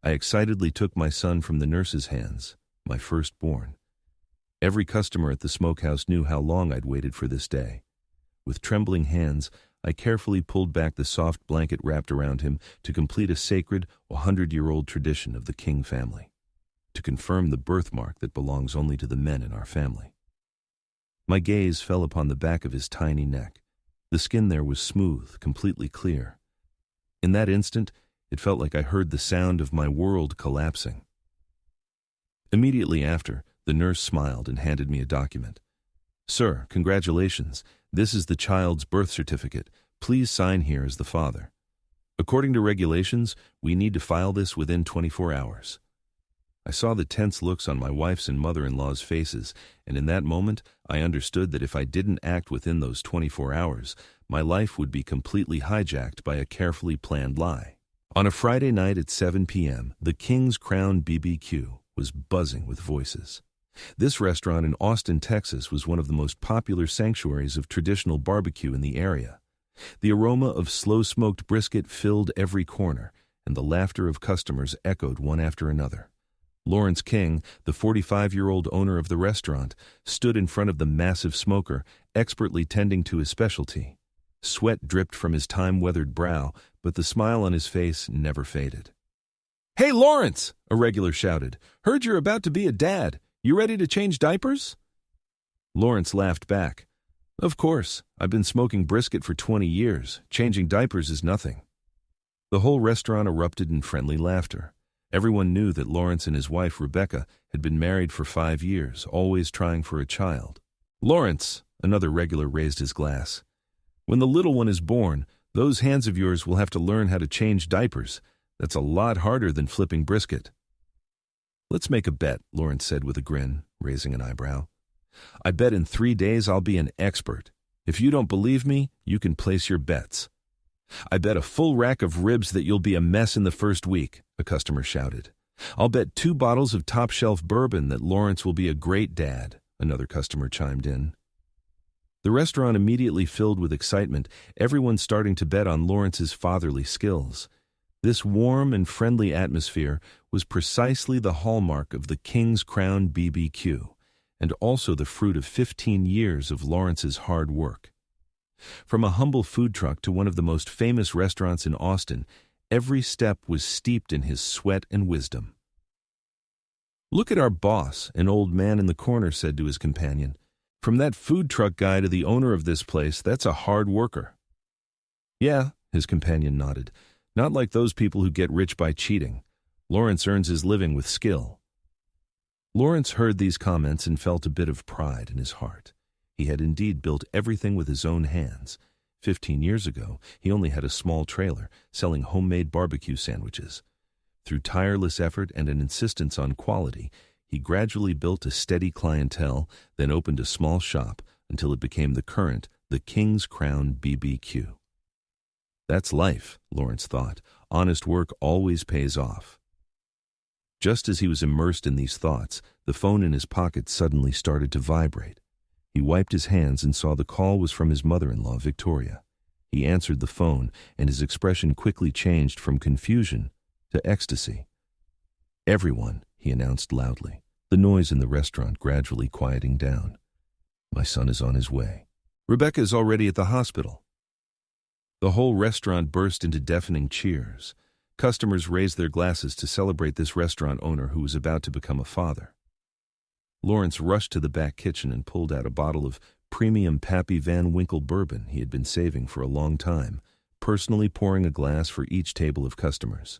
I excitedly took my son from the nurse's hands, my firstborn. Every customer at the smokehouse knew how long I'd waited for this day. With trembling hands, I carefully pulled back the soft blanket wrapped around him to complete a sacred 100-year-old tradition of the King family, to confirm the birthmark that belongs only to the men in our family. My gaze fell upon the back of his tiny neck. The skin there was smooth, completely clear. In that instant, it felt like I heard the sound of my world collapsing. Immediately after, the nurse smiled and handed me a document. "Sir, congratulations. This is the child's birth certificate. Please sign here as the father. According to regulations, we need to file this within 24 hours. I saw the tense looks on my wife's and mother-in-law's faces, and in that moment, I understood that if I didn't act within those 24 hours, my life would be completely hijacked by a carefully planned lie. On a Friday night at 7 p.m., the King's Crown BBQ was buzzing with voices. This restaurant in Austin, Texas was one of the most popular sanctuaries of traditional barbecue in the area. The aroma of slow-smoked brisket filled every corner, and the laughter of customers echoed one after another. Lawrence King, the 45-year-old owner of the restaurant, stood in front of the massive smoker, expertly tending to his specialty. Sweat dripped from his time-weathered brow, but the smile on his face never faded. "Hey, Lawrence!" a regular shouted. "Heard you're about to be a dad. You ready to change diapers?" Lawrence laughed back. "Of course. I've been smoking brisket for 20 years. Changing diapers is nothing." The whole restaurant erupted in friendly laughter. Everyone knew that Lawrence and his wife, Rebecca, had been married for 5 years, always trying for a child. "Lawrence," another regular raised his glass, "when the little one is born, those hands of yours will have to learn how to change diapers. That's a lot harder than flipping brisket." "Let's make a bet," Lawrence said with a grin, raising an eyebrow. "I bet in 3 days I'll be an expert. If you don't believe me, you can place your bets." "I bet a full rack of ribs that you'll be a mess in the first week," a customer shouted. "I'll bet 2 bottles of top-shelf bourbon that Lawrence will be a great dad," another customer chimed in. The restaurant immediately filled with excitement, everyone starting to bet on Lawrence's fatherly skills. This warm and friendly atmosphere was precisely the hallmark of the King's Crown BBQ, and also the fruit of 15 years of Lawrence's hard work. From a humble food truck to one of the most famous restaurants in Austin, every step was steeped in his sweat and wisdom. "Look at our boss," an old man in the corner said to his companion. "From that food truck guy to the owner of this place, that's a hard worker." "Yeah," his companion nodded. "Not like those people who get rich by cheating. Lawrence earns his living with skill." Lawrence heard these comments and felt a bit of pride in his heart. He had indeed built everything with his own hands. 15 years ago, he only had a small trailer, selling homemade barbecue sandwiches. Through tireless effort and an insistence on quality, he gradually built a steady clientele, then opened a small shop until it became the King's Crown BBQ. That's life, Lawrence thought. Honest work always pays off. Just as he was immersed in these thoughts, the phone in his pocket suddenly started to vibrate. He wiped his hands and saw the call was from his mother-in-law, Victoria. He answered the phone, and his expression quickly changed from confusion to ecstasy. "Everyone," he announced loudly, the noise in the restaurant gradually quieting down. "My son is on his way. Rebecca is already at the hospital." The whole restaurant burst into deafening cheers. Customers raised their glasses to celebrate this restaurant owner who was about to become a father. Lawrence rushed to the back kitchen and pulled out a bottle of premium Pappy Van Winkle bourbon he had been saving for a long time, personally pouring a glass for each table of customers.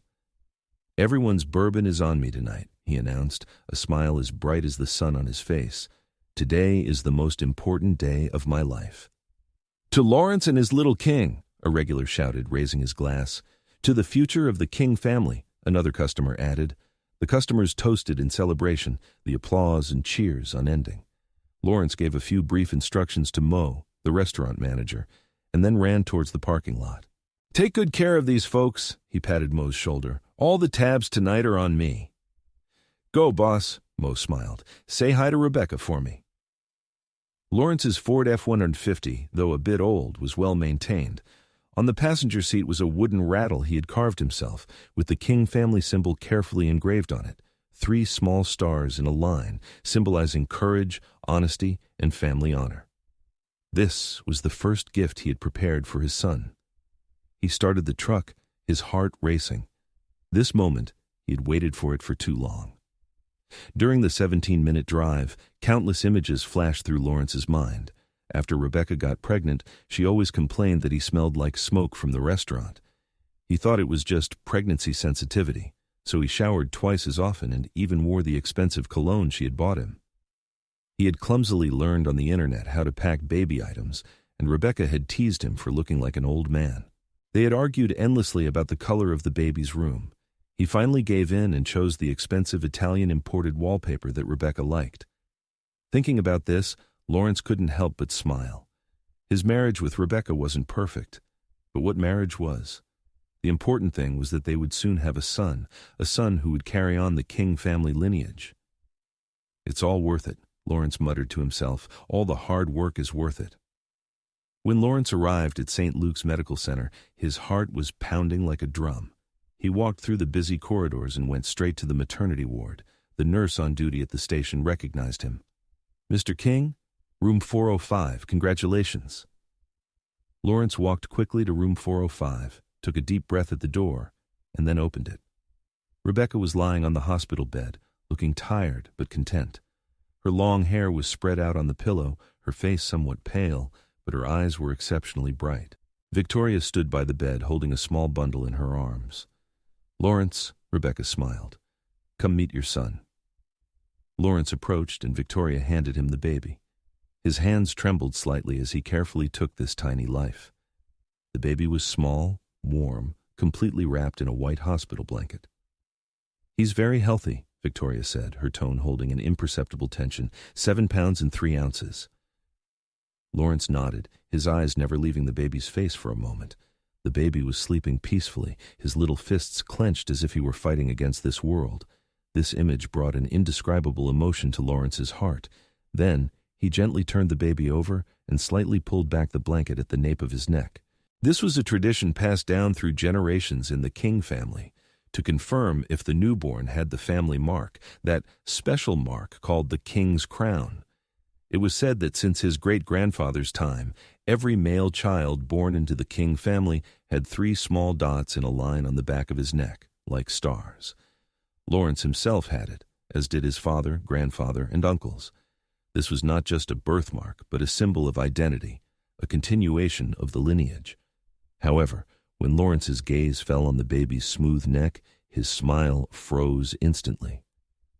"Everyone's bourbon is on me tonight," he announced, a smile as bright as the sun on his face. "Today is the most important day of my life." "To Lawrence and his little king," a regular shouted, raising his glass. "To the future of the King family," another customer added. The customers toasted in celebration, the applause and cheers unending. Lawrence gave a few brief instructions to Mo, the restaurant manager, and then ran towards the parking lot. "Take good care of these folks," he patted Mo's shoulder. "All the tabs tonight are on me." "Go, boss," Mo smiled. "Say hi to Rebecca for me." Lawrence's Ford F-150, though a bit old, was well maintained. On the passenger seat was a wooden rattle he had carved himself, with the King family symbol carefully engraved on it, 3 small stars in a line, symbolizing courage, honesty, and family honor. This was the first gift he had prepared for his son. He started the truck, his heart racing. This moment, he had waited for it for too long. During the 17-minute drive, countless images flashed through Lawrence's mind. After Rebecca got pregnant, she always complained that he smelled like smoke from the restaurant. He thought it was just pregnancy sensitivity, so he showered twice as often and even wore the expensive cologne she had bought him. He had clumsily learned on the internet how to pack baby items, and Rebecca had teased him for looking like an old man. They had argued endlessly about the color of the baby's room. He finally gave in and chose the expensive Italian imported wallpaper that Rebecca liked. Thinking about this, Lawrence couldn't help but smile. His marriage with Rebecca wasn't perfect, but what marriage was. The important thing was that they would soon have a son who would carry on the King family lineage. "It's all worth it," Lawrence muttered to himself. "All the hard work is worth it." When Lawrence arrived at St. Luke's Medical Center, his heart was pounding like a drum. He walked through the busy corridors and went straight to the maternity ward. The nurse on duty at the station recognized him. "Mr. King? Room 405, congratulations." Lawrence walked quickly to room 405, took a deep breath at the door, and then opened it. Rebecca was lying on the hospital bed, looking tired but content. Her long hair was spread out on the pillow, her face somewhat pale, but her eyes were exceptionally bright. Victoria stood by the bed, holding a small bundle in her arms. "Lawrence," Rebecca smiled, "come meet your son." Lawrence approached, and Victoria handed him the baby. His hands trembled slightly as he carefully took this tiny life. The baby was small, warm, completely wrapped in a white hospital blanket. "He's very healthy," Victoria said, her tone holding an imperceptible tension, 7 pounds and 3 ounces. Lawrence nodded, his eyes never leaving the baby's face for a moment. The baby was sleeping peacefully, his little fists clenched as if he were fighting against this world. This image brought an indescribable emotion to Lawrence's heart. Then, he gently turned the baby over and slightly pulled back the blanket at the nape of his neck. This was a tradition passed down through generations in the King family, to confirm if the newborn had the family mark, that special mark called the King's crown. It was said that since his great-grandfather's time, every male child born into the King family had 3 small dots in a line on the back of his neck, like stars. Lawrence himself had it, as did his father, grandfather, and uncles. This was not just a birthmark, but a symbol of identity, a continuation of the lineage. However, when Lawrence's gaze fell on the baby's smooth neck, his smile froze instantly.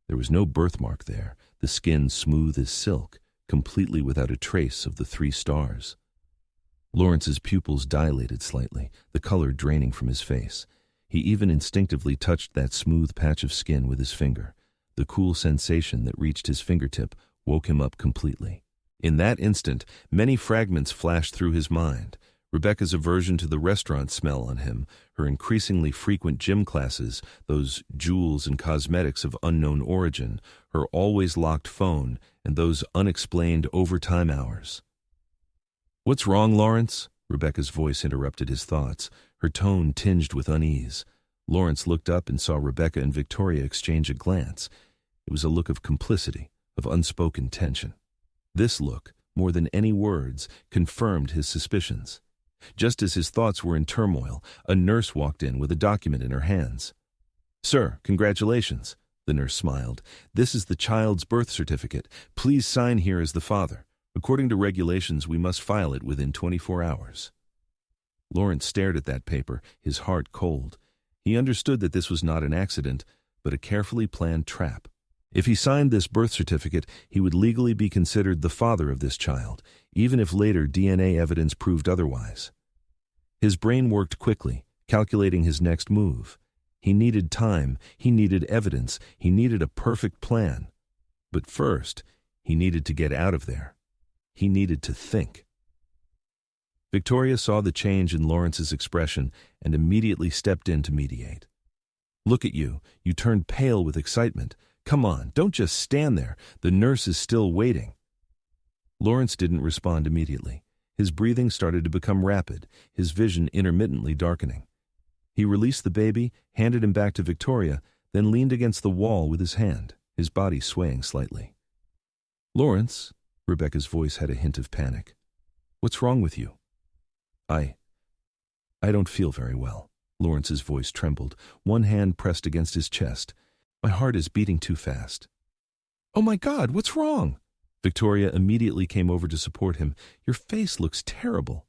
There was no birthmark there, the skin smooth as silk, completely without a trace of the 3 stars. Lawrence's pupils dilated slightly, the color draining from his face. He even instinctively touched that smooth patch of skin with his finger. The cool sensation that reached his fingertip woke him up completely. In that instant, many fragments flashed through his mind. Rebecca's aversion to the restaurant smell on him, her increasingly frequent gym classes, those jewels and cosmetics of unknown origin, her always locked phone, and those unexplained overtime hours. "What's wrong, Lawrence?" Rebecca's voice interrupted his thoughts, her tone tinged with unease. Lawrence looked up and saw Rebecca and Victoria exchange a glance. It was a look of complicity, of unspoken tension. This look, more than any words, confirmed his suspicions. Just as his thoughts were in turmoil, a nurse walked in with a document in her hands. "Sir, congratulations," the nurse smiled. "This is the child's birth certificate. Please sign here as the father. According to regulations, we must file it within 24 hours. Lawrence stared at that paper, his heart cold. He understood that this was not an accident, but a carefully planned trap. If he signed this birth certificate, he would legally be considered the father of this child, even if later DNA evidence proved otherwise. His brain worked quickly, calculating his next move. He needed time, he needed evidence, he needed a perfect plan. But first, he needed to get out of there. He needed to think. Victoria saw the change in Lawrence's expression and immediately stepped in to mediate. "Look at you. You turned pale with excitement. Come on, don't just stand there. The nurse is still waiting." Lawrence didn't respond immediately. His breathing started to become rapid, his vision intermittently darkening. He released the baby, handed him back to Victoria, then leaned against the wall with his hand, his body swaying slightly. "Lawrence," Rebecca's voice had a hint of panic. "What's wrong with you?" I don't feel very well." Lawrence's voice trembled, one hand pressed against his chest. "My heart is beating too fast." "Oh my God, what's wrong?" Victoria immediately came over to support him. "Your face looks terrible."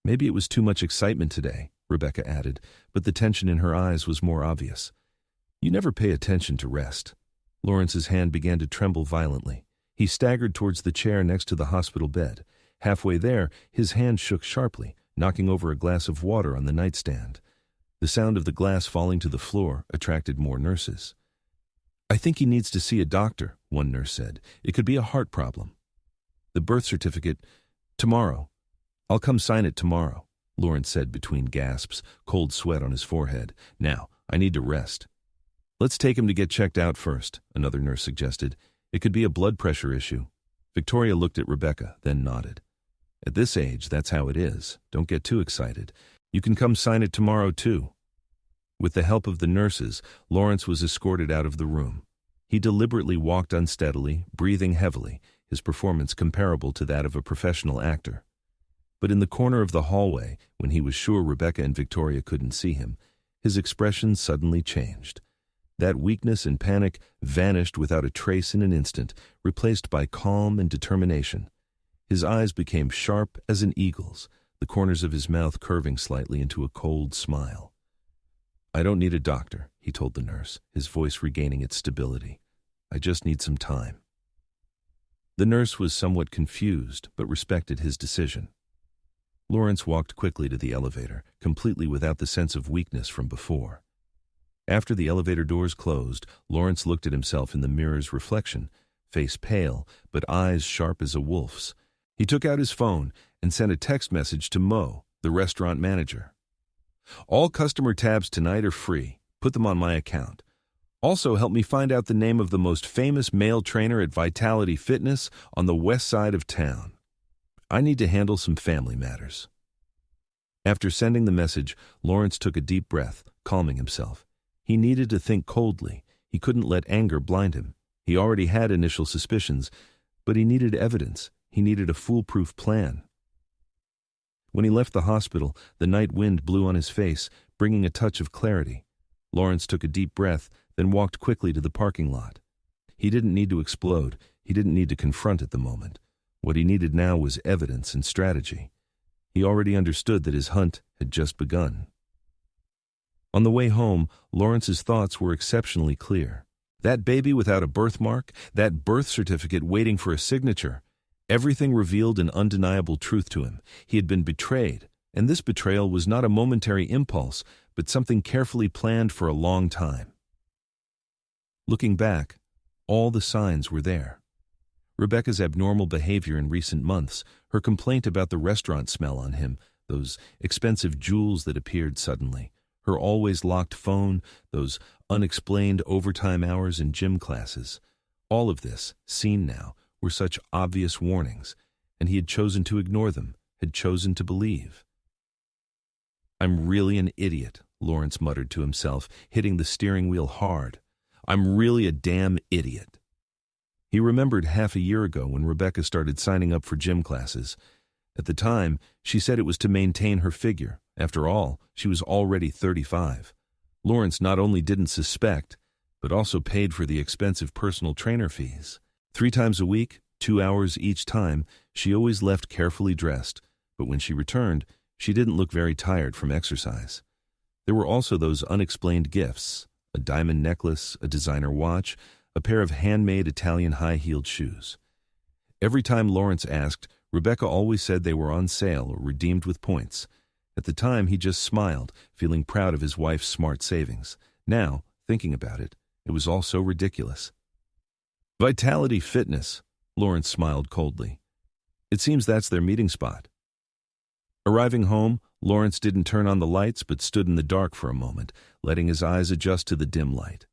"Maybe it was too much excitement today," Rebecca added, but the tension in her eyes was more obvious. "You never pay attention to rest." Lawrence's hand began to tremble violently. He staggered towards the chair next to the hospital bed. Halfway there, his hand shook sharply, knocking over a glass of water on the nightstand. The sound of the glass falling to the floor attracted more nurses. "I think he needs to see a doctor," one nurse said. "It could be a heart problem." "The birth certificate, tomorrow. I'll come sign it tomorrow," Lawrence said between gasps, cold sweat on his forehead. "Now, I need to rest." "Let's take him to get checked out first," another nurse suggested. "It could be a blood pressure issue." Victoria looked at Rebecca, then nodded. "At this age, that's how it is. Don't get too excited. You can come sign it tomorrow, too." With the help of the nurses, Lawrence was escorted out of the room. He deliberately walked unsteadily, breathing heavily, his performance comparable to that of a professional actor. But in the corner of the hallway, when he was sure Rebecca and Victoria couldn't see him, his expression suddenly changed. That weakness and panic vanished without a trace in an instant, replaced by calm and determination. His eyes became sharp as an eagle's, the corners of his mouth curving slightly into a cold smile. "I don't need a doctor," he told the nurse, his voice regaining its stability. "I just need some time." The nurse was somewhat confused, but respected his decision. Lawrence walked quickly to the elevator, completely without the sense of weakness from before. After the elevator doors closed, Lawrence looked at himself in the mirror's reflection, face pale, but eyes sharp as a wolf's. He took out his phone and sent a text message to Mo, the restaurant manager. "All customer tabs tonight are free. Put them on my account. Also, help me find out the name of the most famous male trainer at Vitality Fitness on the west side of town. I need to handle some family matters." After sending the message, Lawrence took a deep breath, calming himself. He needed to think coldly. He couldn't let anger blind him. He already had initial suspicions, but he needed evidence. He needed a foolproof plan. When he left the hospital, the night wind blew on his face, bringing a touch of clarity. Lawrence took a deep breath, then walked quickly to the parking lot. He didn't need to explode. He didn't need to confront at the moment. What he needed now was evidence and strategy. He already understood that his hunt had just begun. On the way home, Lawrence's thoughts were exceptionally clear. That baby without a birthmark, that birth certificate waiting for a signature, everything revealed an undeniable truth to him. He had been betrayed, and this betrayal was not a momentary impulse, but something carefully planned for a long time. Looking back, all the signs were there. Rebecca's abnormal behavior in recent months, her complaint about the restaurant smell on him, those expensive jewels that appeared suddenly, her always locked phone, those unexplained overtime hours in gym classes. All of this, seen now, were such obvious warnings, and he had chosen to ignore them, had chosen to believe. "I'm really an idiot," Lawrence muttered to himself, hitting the steering wheel hard. "I'm really a damn idiot." He remembered half a year ago when Rebecca started signing up for gym classes. At the time, she said it was to maintain her figure. After all, she was already 35. Lawrence not only didn't suspect, but also paid for the expensive personal trainer fees. 3 times a week, 2 hours each time, she always left carefully dressed, but when she returned, she didn't look very tired from exercise. There were also those unexplained gifts, a diamond necklace, a designer watch, a pair of handmade Italian high-heeled shoes. Every time Lawrence asked, Rebecca always said they were on sale or redeemed with points. At the time, he just smiled, feeling proud of his wife's smart savings. Now, thinking about it, it was all so ridiculous. Vitality Fitness, Lawrence smiled coldly. It seems that's their meeting spot. Arriving home, Lawrence didn't turn on the lights but stood in the dark for a moment, letting his eyes adjust to the dim light.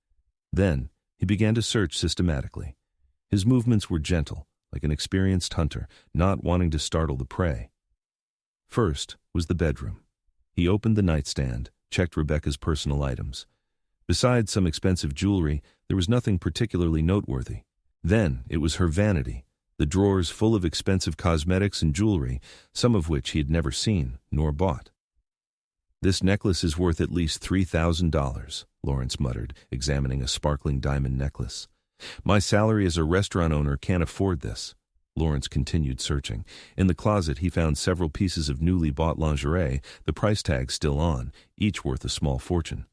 Then, he began to search systematically. His movements were gentle, like an experienced hunter, not wanting to startle the prey. First was the bedroom. He opened the nightstand, checked Rebecca's personal items. Besides some expensive jewelry, there was nothing particularly noteworthy. Then it was her vanity, the drawers full of expensive cosmetics and jewelry, some of which he had never seen nor bought. "This necklace is worth at least $3,000, Lawrence muttered, examining a sparkling diamond necklace. "My salary as a restaurant owner can't afford this." Lawrence continued searching. In the closet he found several pieces of newly bought lingerie, the price tag still on, each worth a small fortune.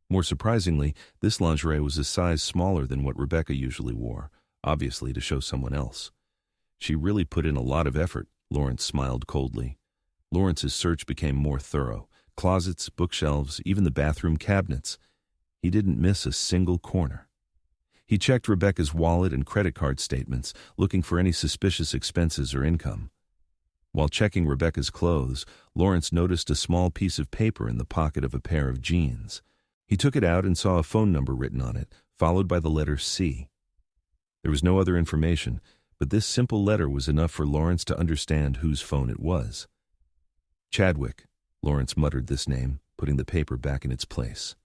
More surprisingly, this lingerie was a size smaller than what Rebecca usually wore, obviously to show someone else. She really put in a lot of effort, Lawrence smiled coldly. Lawrence's search became more thorough. Closets, bookshelves, even the bathroom cabinets. He didn't miss a single corner. He checked Rebecca's wallet and credit card statements, looking for any suspicious expenses or income. While checking Rebecca's clothes, Lawrence noticed a small piece of paper in the pocket of a pair of jeans. He took it out and saw a phone number written on it, followed by the letter C. There was no other information, but this simple letter was enough for Lawrence to understand whose phone it was. Chadwick. Lawrence muttered this name, putting the paper back in its place.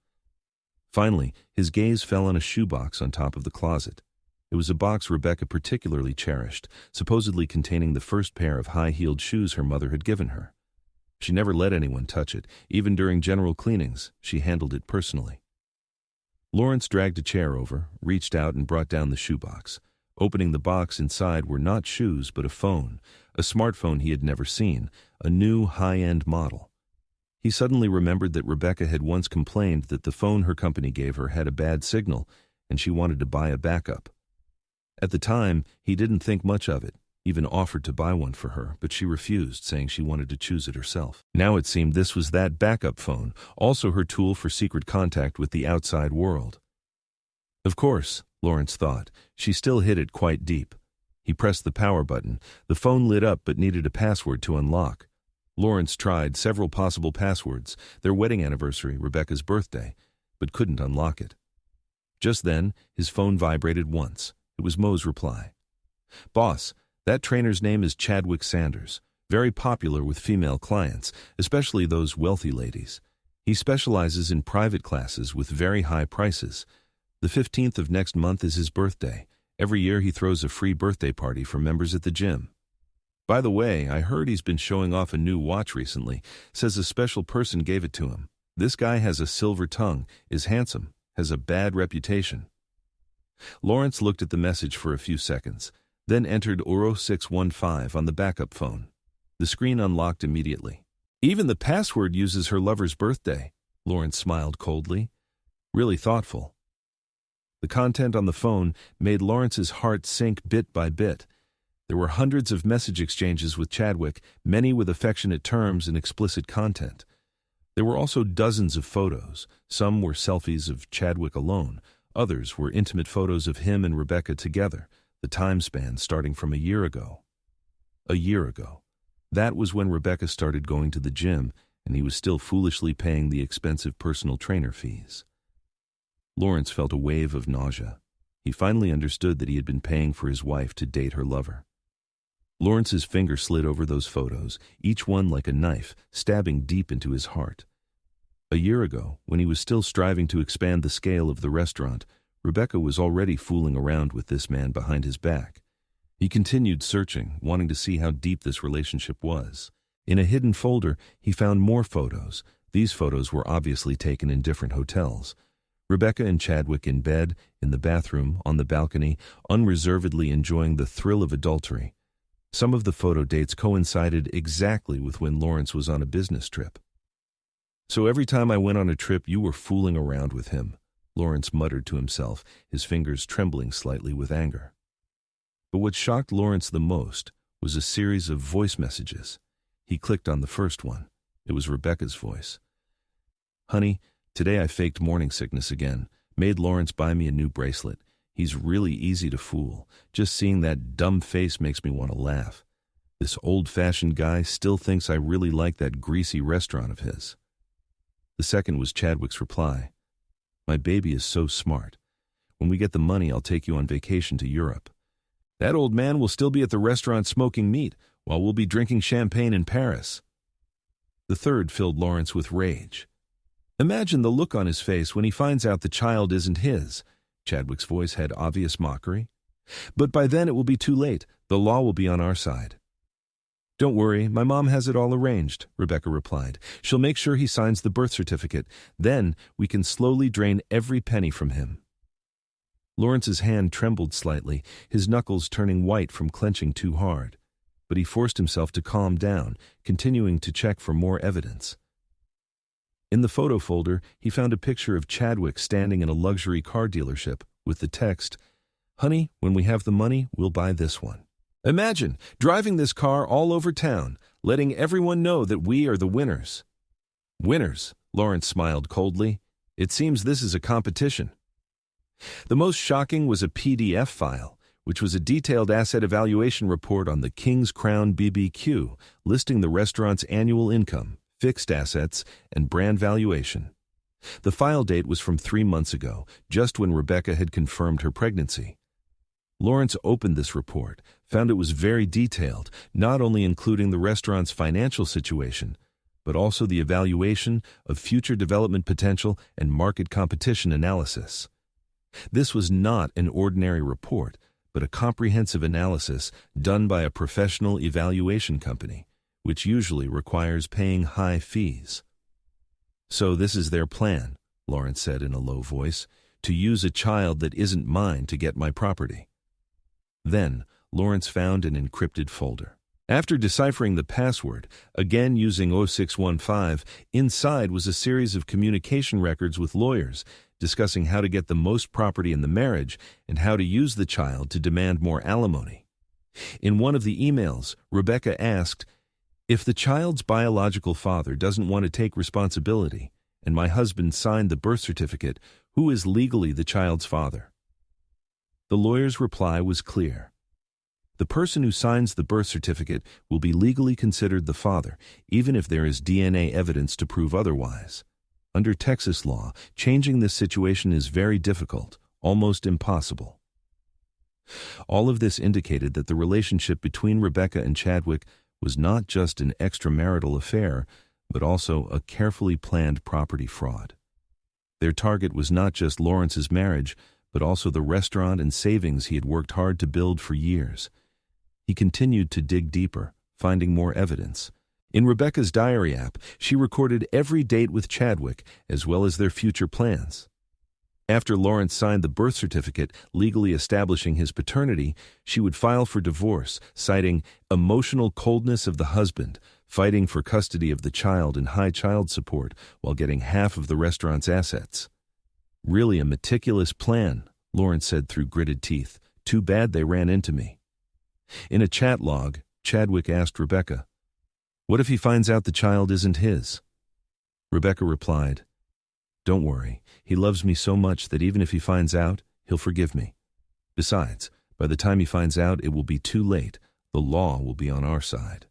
Finally, his gaze fell on a shoebox on top of the closet. It was a box Rebecca particularly cherished, supposedly containing the first pair of high-heeled shoes her mother had given her. She never let anyone touch it. Even during general cleanings, she handled it personally. Lawrence dragged a chair over, reached out and brought down the shoebox. Opening the box, inside were not shoes but a phone, a smartphone he had never seen, a new high-end model. He suddenly remembered that Rebecca had once complained that the phone her company gave her had a bad signal, and she wanted to buy a backup. At the time, he didn't think much of it, even offered to buy one for her, but she refused, saying she wanted to choose it herself. Now it seemed this was that backup phone, also her tool for secret contact with the outside world. Of course, Lawrence thought, she still hid it quite deep. He pressed the power button. The phone lit up but needed a password to unlock. Lawrence tried several possible passwords, their wedding anniversary, Rebecca's birthday, but couldn't unlock it. Just then, his phone vibrated once. It was Mo's reply. "Boss, that trainer's name is Chadwick Sanders, very popular with female clients, especially those wealthy ladies. He specializes in private classes with very high prices. The 15th of next month is his birthday. Every year he throws a free birthday party for members at the gym. By the way, I heard he's been showing off a new watch recently. Says a special person gave it to him. This guy has a silver tongue, is handsome, has a bad reputation." Lawrence looked at the message for a few seconds, then entered Euro 615 on the backup phone. The screen unlocked immediately. "Even the password uses her lover's birthday," Lawrence smiled coldly. "Really thoughtful." The content on the phone made Lawrence's heart sink bit by bit. There were hundreds of message exchanges with Chadwick, many with affectionate terms and explicit content. There were also dozens of photos. Some were selfies of Chadwick alone. Others were intimate photos of him and Rebecca together, the time span starting from a year ago. A year ago. That was when Rebecca started going to the gym, and he was still foolishly paying the expensive personal trainer fees. Lawrence felt a wave of nausea. He finally understood that he had been paying for his wife to date her lover. Lawrence's finger slid over those photos, each one like a knife, stabbing deep into his heart. A year ago, when he was still striving to expand the scale of the restaurant, Rebecca was already fooling around with this man behind his back. He continued searching, wanting to see how deep this relationship was. In a hidden folder, he found more photos. These photos were obviously taken in different hotels. Rebecca and Chadwick in bed, in the bathroom, on the balcony, unreservedly enjoying the thrill of adultery. Some of the photo dates coincided exactly with when Lawrence was on a business trip. "So every time I went on a trip, you were fooling around with him," Lawrence muttered to himself, his fingers trembling slightly with anger. But what shocked Lawrence the most was a series of voice messages. He clicked on the first one. It was Rebecca's voice. "Honey, today I faked morning sickness again. Made Lawrence buy me a new bracelet. He's really easy to fool. Just seeing that dumb face makes me want to laugh. This old-fashioned guy still thinks I really like that greasy restaurant of his." The second was Chadwick's reply. "My baby is so smart. When we get the money, I'll take you on vacation to Europe." That old man will still be at the restaurant smoking meat, while we'll be drinking champagne in Paris. The third filled Lawrence with rage. Imagine the look on his face when he finds out the child isn't his. Chadwick's voice had obvious mockery. But by then it will be too late. The law will be on our side. Don't worry, my mom has it all arranged, Rebecca replied. She'll make sure he signs the birth certificate. Then we can slowly drain every penny from him. Lawrence's hand trembled slightly, his knuckles turning white from clenching too hard. But he forced himself to calm down, continuing to check for more evidence. In the photo folder, he found a picture of Chadwick standing in a luxury car dealership with the text, "Honey, when we have the money, we'll buy this one." Imagine driving this car all over town, letting everyone know that we are the winners. Winners, Lawrence smiled coldly. It seems this is a competition. The most shocking was a PDF file, which was a detailed asset evaluation report on the King's Crown BBQ, listing the restaurant's annual income, fixed assets, and brand valuation. The file date was from 3 months ago, just when Rebecca had confirmed her pregnancy. Lawrence opened this report, found it was very detailed, not only including the restaurant's financial situation, but also the evaluation of future development potential and market competition analysis. This was not an ordinary report, but a comprehensive analysis done by a professional evaluation company, which usually requires paying high fees. So this is their plan, Lawrence said in a low voice, to use a child that isn't mine to get my property. Then, Lawrence found an encrypted folder. After deciphering the password, again using 0615, inside was a series of communication records with lawyers discussing how to get the most property in the marriage and how to use the child to demand more alimony. In one of the emails, Rebecca asked, "If the child's biological father doesn't want to take responsibility, and my husband signed the birth certificate, who is legally the child's father?" The lawyer's reply was clear. The person who signs the birth certificate will be legally considered the father, even if there is DNA evidence to prove otherwise. Under Texas law, changing this situation is very difficult, almost impossible. All of this indicated that the relationship between Rebecca and Chadwick was not just an extramarital affair, but also a carefully planned property fraud. Their target was not just Lawrence's marriage, but also the restaurant and savings he had worked hard to build for years. He continued to dig deeper, finding more evidence. In Rebecca's diary app, she recorded every date with Chadwick, as well as their future plans. After Lawrence signed the birth certificate legally establishing his paternity, she would file for divorce, citing emotional coldness of the husband, fighting for custody of the child and high child support while getting half of the restaurant's assets. Really a meticulous plan, Lawrence said through gritted teeth. Too bad they ran into me. In a chat log, Chadwick asked Rebecca, "What if he finds out the child isn't his?" Rebecca replied, "Don't worry, he loves me so much that even if he finds out, he'll forgive me. Besides, by the time he finds out, it will be too late. The law will be on our side."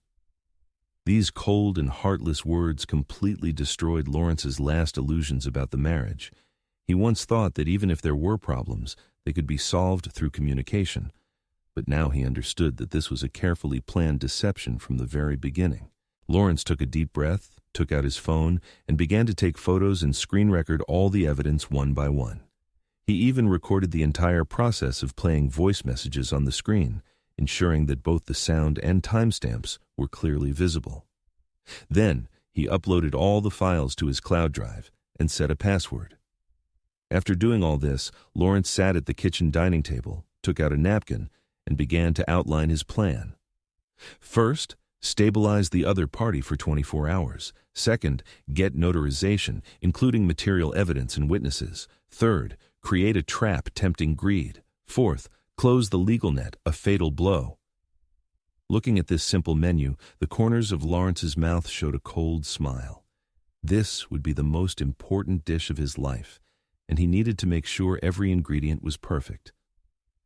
These cold and heartless words completely destroyed Lawrence's last illusions about the marriage. He once thought that even if there were problems, they could be solved through communication. But now he understood that this was a carefully planned deception from the very beginning. Lawrence took a deep breath, took out his phone, and began to take photos and screen record all the evidence one by one. He even recorded the entire process of playing voice messages on the screen, ensuring that both the sound and timestamps were clearly visible. Then, he uploaded all the files to his cloud drive and set a password. After doing all this, Lawrence sat at the kitchen dining table, took out a napkin, and began to outline his plan. First, stabilize the other party for 24 hours. Second, get notarization, including material evidence and witnesses. Third, create a trap tempting greed. Fourth, close the legal net, a fatal blow. Looking at this simple menu, the corners of Lawrence's mouth showed a cold smile. This would be the most important dish of his life, and he needed to make sure every ingredient was perfect.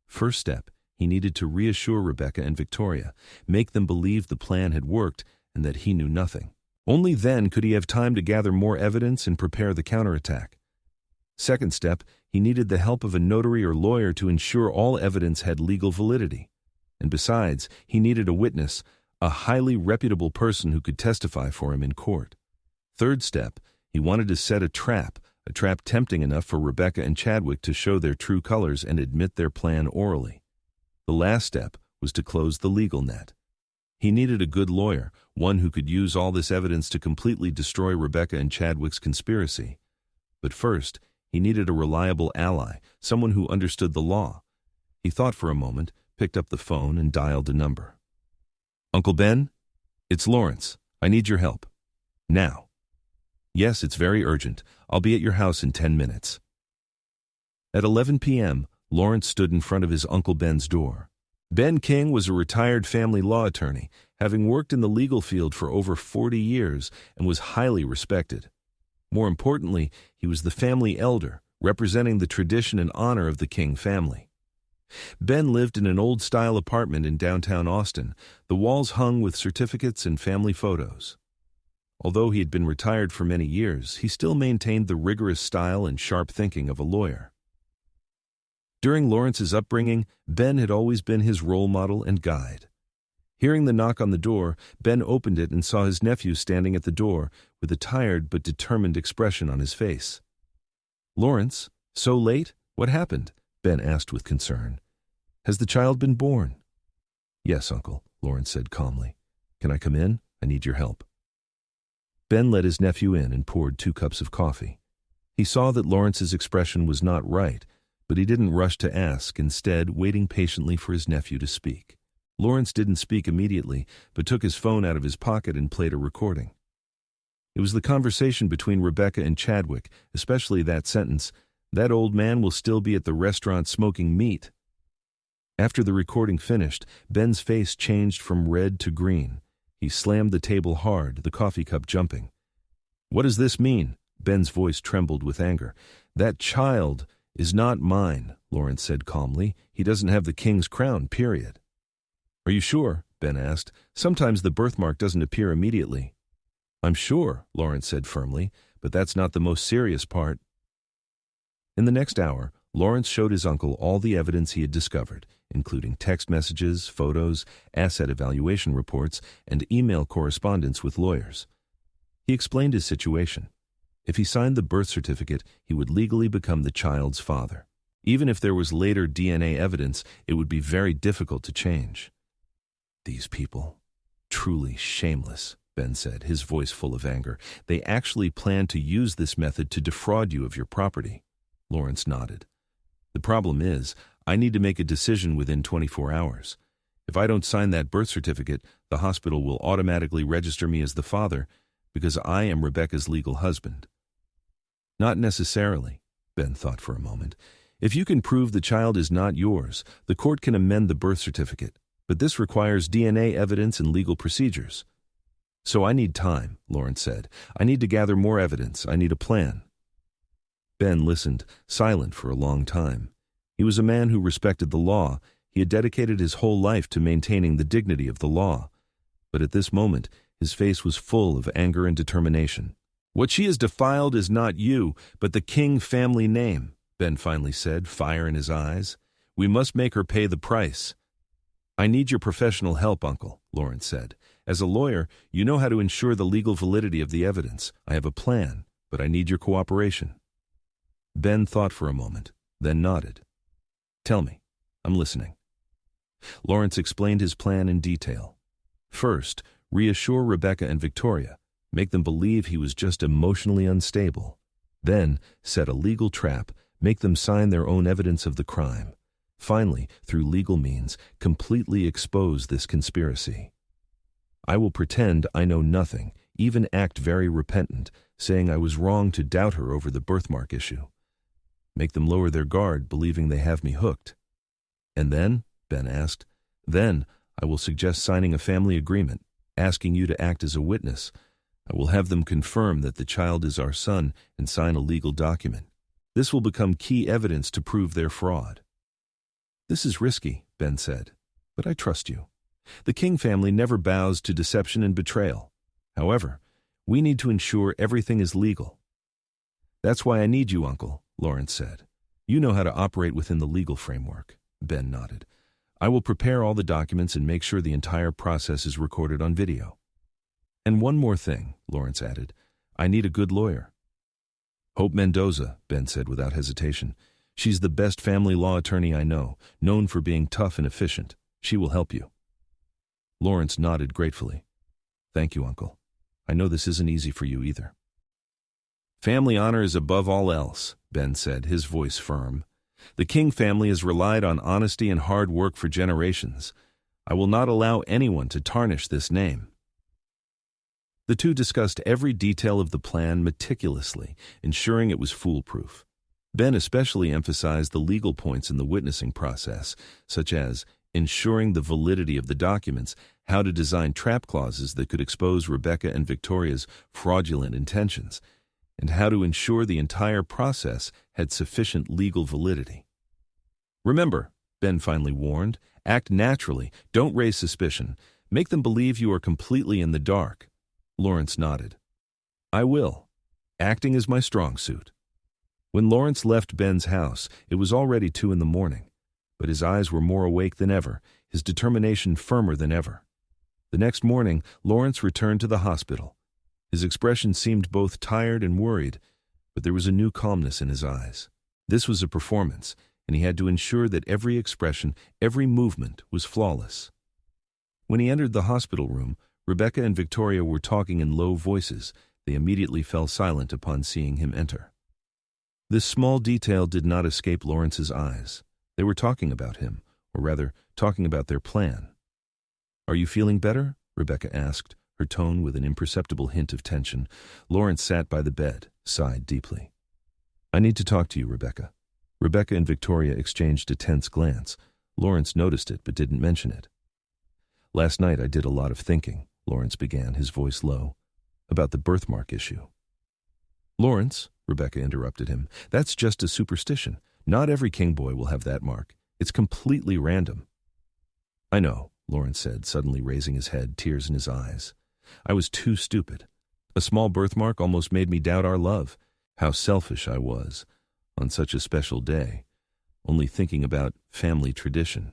First step, he needed to reassure Rebecca and Victoria, make them believe the plan had worked and that he knew nothing. Only then could he have time to gather more evidence and prepare the counterattack. Second step, he needed the help of a notary or lawyer to ensure all evidence had legal validity. And besides, he needed a witness, a highly reputable person who could testify for him in court. Third step, he wanted to set a trap tempting enough for Rebecca and Chadwick to show their true colors and admit their plan orally. The last step was to close the legal net. He needed a good lawyer, one who could use all this evidence to completely destroy Rebecca and Chadwick's conspiracy. But first, he needed a reliable ally, someone who understood the law. He thought for a moment, picked up the phone, and dialed a number. "Uncle Ben? It's Lawrence. I need your help. Now." "Yes, it's very urgent. I'll be at your house in 10 minutes. At 11 p.m., Lawrence stood in front of his Uncle Ben's door. Ben King was a retired family law attorney, having worked in the legal field for over 40 years and was highly respected. More importantly, he was the family elder, representing the tradition and honor of the King family. Ben lived in an old-style apartment in downtown Austin, the walls hung with certificates and family photos. Although he had been retired for many years, he still maintained the rigorous style and sharp thinking of a lawyer. During Lawrence's upbringing, Ben had always been his role model and guide. Hearing the knock on the door, Ben opened it and saw his nephew standing at the door with a tired but determined expression on his face. "Lawrence, so late? What happened?" Ben asked with concern. "Has the child been born?" "Yes, Uncle," Lawrence said calmly. "Can I come in? I need your help." Ben let his nephew in and poured 2 cups of coffee. He saw that Lawrence's expression was not right, but he didn't rush to ask, instead waiting patiently for his nephew to speak. Lawrence didn't speak immediately, but took his phone out of his pocket and played a recording. It was the conversation between Rebecca and Chadwick, especially that sentence, "That old man will still be at the restaurant smoking meat." After the recording finished, Ben's face changed from red to green. He slammed the table hard, the coffee cup jumping. "What does this mean?" Ben's voice trembled with anger. "That child is not mine," Lawrence said calmly. "He doesn't have the king's crown, period." "Are you sure?" Ben asked. "Sometimes the birthmark doesn't appear immediately." "I'm sure," Lawrence said firmly, "but that's not the most serious part." In the next hour, Lawrence showed his uncle all the evidence he had discovered, including text messages, photos, asset evaluation reports, and email correspondence with lawyers. He explained his situation. If he signed the birth certificate, he would legally become the child's father. Even if there was later DNA evidence, it would be very difficult to change. "These people, truly shameless," Ben said, his voice full of anger. "They actually plan to use this method to defraud you of your property." Lawrence nodded. "The problem is, I need to make a decision within 24 hours. If I don't sign that birth certificate, the hospital will automatically register me as the father because I am Rebecca's legal husband." "Not necessarily," Ben thought for a moment. "If you can prove the child is not yours, the court can amend the birth certificate, but this requires DNA evidence and legal procedures." "So I need time," Lawrence said. "I need to gather more evidence. I need a plan." Ben listened, silent for a long time. He was a man who respected the law. He had dedicated his whole life to maintaining the dignity of the law. But at this moment, his face was full of anger and determination. "What she has defiled is not you, but the King family name," Ben finally said, fire in his eyes. "We must make her pay the price." "I need your professional help, Uncle," Lawrence said. "As a lawyer, you know how to ensure the legal validity of the evidence. I have a plan, but I need your cooperation." Ben thought for a moment, then nodded. "Tell me. I'm listening." Lawrence explained his plan in detail. First, reassure Rebecca and Victoria. Make them believe he was just emotionally unstable. Then, set a legal trap. Make them sign their own evidence of the crime. Finally, through legal means, completely expose this conspiracy. I will pretend I know nothing, even act very repentant, saying I was wrong to doubt her over the birthmark issue. Make them lower their guard, believing they have me hooked. "And then?" Ben asked. "Then I will suggest signing a family agreement, asking you to act as a witness. I will have them confirm that the child is our son and sign a legal document. This will become key evidence to prove their fraud." "This is risky," Ben said, "but I trust you. The King family never bows to deception and betrayal. However, we need to ensure everything is legal." "That's why I need you, Uncle," Lawrence said. "You know how to operate within the legal framework." Ben nodded. I will prepare all the documents and make sure the entire process is recorded on video. And one more thing, Lawrence added. I need a good lawyer. Hope Mendoza, Ben said without hesitation. She's the best family law attorney I know, known for being tough and efficient. She will help you. Lawrence nodded gratefully. Thank you, Uncle. I know this isn't easy for you either. Family honor is above all else, Ben said, his voice firm. The King family has relied on honesty and hard work for generations. I will not allow anyone to tarnish this name. The two discussed every detail of the plan meticulously, ensuring it was foolproof. Ben especially emphasized the legal points in the witnessing process, such as ensuring the validity of the documents, how to design trap clauses that could expose Rebecca and Victoria's fraudulent intentions, and how to ensure the entire process had sufficient legal validity. Remember, Ben finally warned, act naturally, don't raise suspicion, make them believe you are completely in the dark. Lawrence nodded. I will. Acting is my strong suit. When Lawrence left Ben's house, it was already 2 a.m, but his eyes were more awake than ever, his determination firmer than ever. The next morning, Lawrence returned to the hospital. His expression seemed both tired and worried, but there was a new calmness in his eyes. This was a performance, and he had to ensure that every expression, every movement was flawless. When he entered the hospital room, Rebecca and Victoria were talking in low voices. They immediately fell silent upon seeing him enter. This small detail did not escape Lawrence's eyes. They were talking about him, or rather, talking about their plan. Are you feeling better? Rebecca asked, her tone with an imperceptible hint of tension. Lawrence sat by the bed, sighed deeply. I need to talk to you, Rebecca. Rebecca and Victoria exchanged a tense glance. Lawrence noticed it but didn't mention it. Last night I did a lot of thinking, Lawrence began, his voice low, about the birthmark issue. Lawrence, Rebecca interrupted him, that's just a superstition. Not every king boy will have that mark. It's completely random. I know, Lawrence said, suddenly raising his head, tears in his eyes. I was too stupid. A small birthmark almost made me doubt our love. How selfish I was, on such a special day, only thinking about family tradition.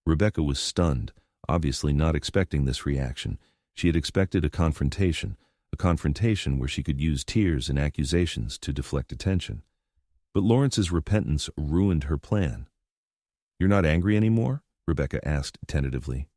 Rebecca was stunned, obviously not expecting this reaction. She had expected a confrontation where she could use tears and accusations to deflect attention. But Lawrence's repentance ruined her plan. You're not angry anymore? Rebecca asked tentatively.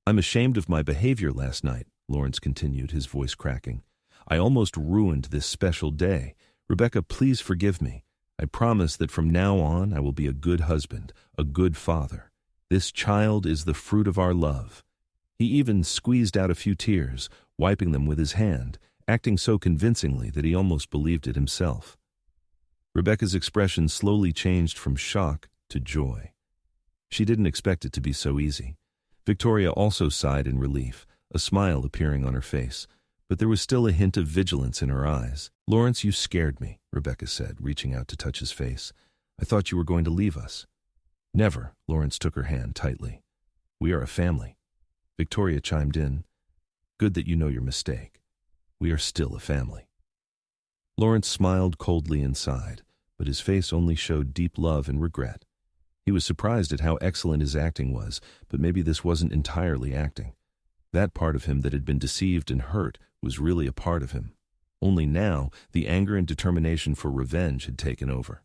I'm ashamed of my behavior last night, Lawrence continued, his voice cracking. I almost ruined this special day. Rebecca, please forgive me. I promise that from now on I will be a good husband, a good father. This child is the fruit of our love. He even squeezed out a few tears, wiping them with his hand, acting so convincingly that he almost believed it himself. Rebecca's expression slowly changed from shock to joy. She didn't expect it to be so easy. Victoria also sighed in relief, a smile appearing on her face, but there was still a hint of vigilance in her eyes. Lawrence, you scared me, Rebecca said, reaching out to touch his face. I thought you were going to leave us. Never, Lawrence took her hand tightly. We are a family. Victoria chimed in. Good that you know your mistake. We are still a family. Lawrence smiled coldly and sighed, but his face only showed deep love and regret. He was surprised at how excellent his acting was, but maybe this wasn't entirely acting. That part of him that had been deceived and hurt was really a part of him. Only now, the anger and determination for revenge had taken over.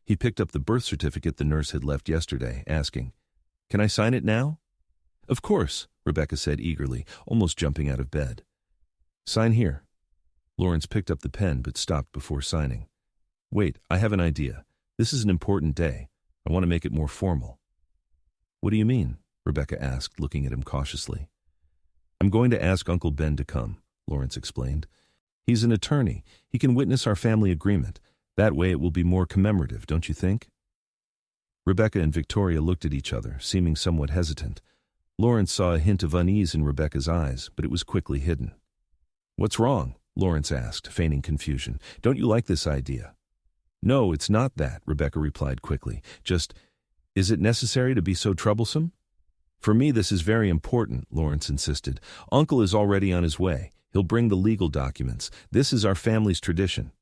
He picked up the birth certificate the nurse had left yesterday, asking, Can I sign it now? Of course, Rebecca said eagerly, almost jumping out of bed. Sign here. Lawrence picked up the pen but stopped before signing. Wait, I have an idea. This is an important day. I want to make it more formal. What do you mean? Rebecca asked, looking at him cautiously. I'm going to ask Uncle Ben to come, Lawrence explained. He's an attorney. He can witness our family agreement. That way it will be more commemorative, don't you think? Rebecca and Victoria looked at each other, seeming somewhat hesitant. Lawrence saw a hint of unease in Rebecca's eyes, but it was quickly hidden. What's wrong? Lawrence asked, feigning confusion. Don't you like this idea? No, it's not that, Rebecca replied quickly. Just, is it necessary to be so troublesome? For me, this is very important, Lawrence insisted. Uncle is already on his way. He'll bring the legal documents. This is our family's tradition.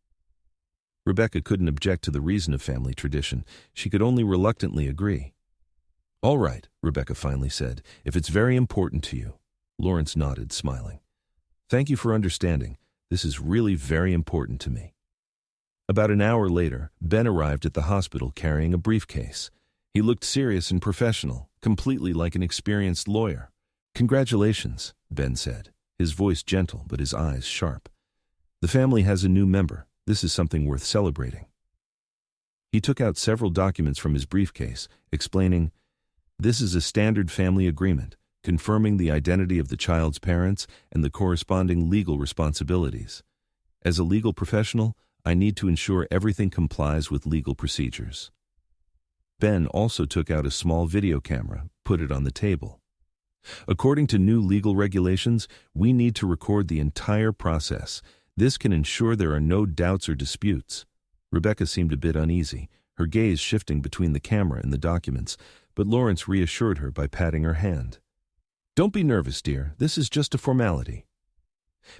Rebecca couldn't object to the reason of family tradition. She could only reluctantly agree. All right, Rebecca finally said, if it's very important to you. Lawrence nodded, smiling. Thank you for understanding. This is really very important to me. About an hour later, Ben arrived at the hospital carrying a briefcase. He looked serious and professional, completely like an experienced lawyer. Congratulations, Ben said, his voice gentle but his eyes sharp. The family has a new member. This is something worth celebrating. He took out several documents from his briefcase, explaining, "This is a standard family agreement, confirming the identity of the child's parents and the corresponding legal responsibilities. As a legal professional, I need to ensure everything complies with legal procedures." Ben also took out a small video camera, put it on the table. According to new legal regulations, we need to record the entire process. This can ensure there are no doubts or disputes. Rebecca seemed a bit uneasy, her gaze shifting between the camera and the documents, but Lawrence reassured her by patting her hand. "Don't be nervous, dear. This is just a formality."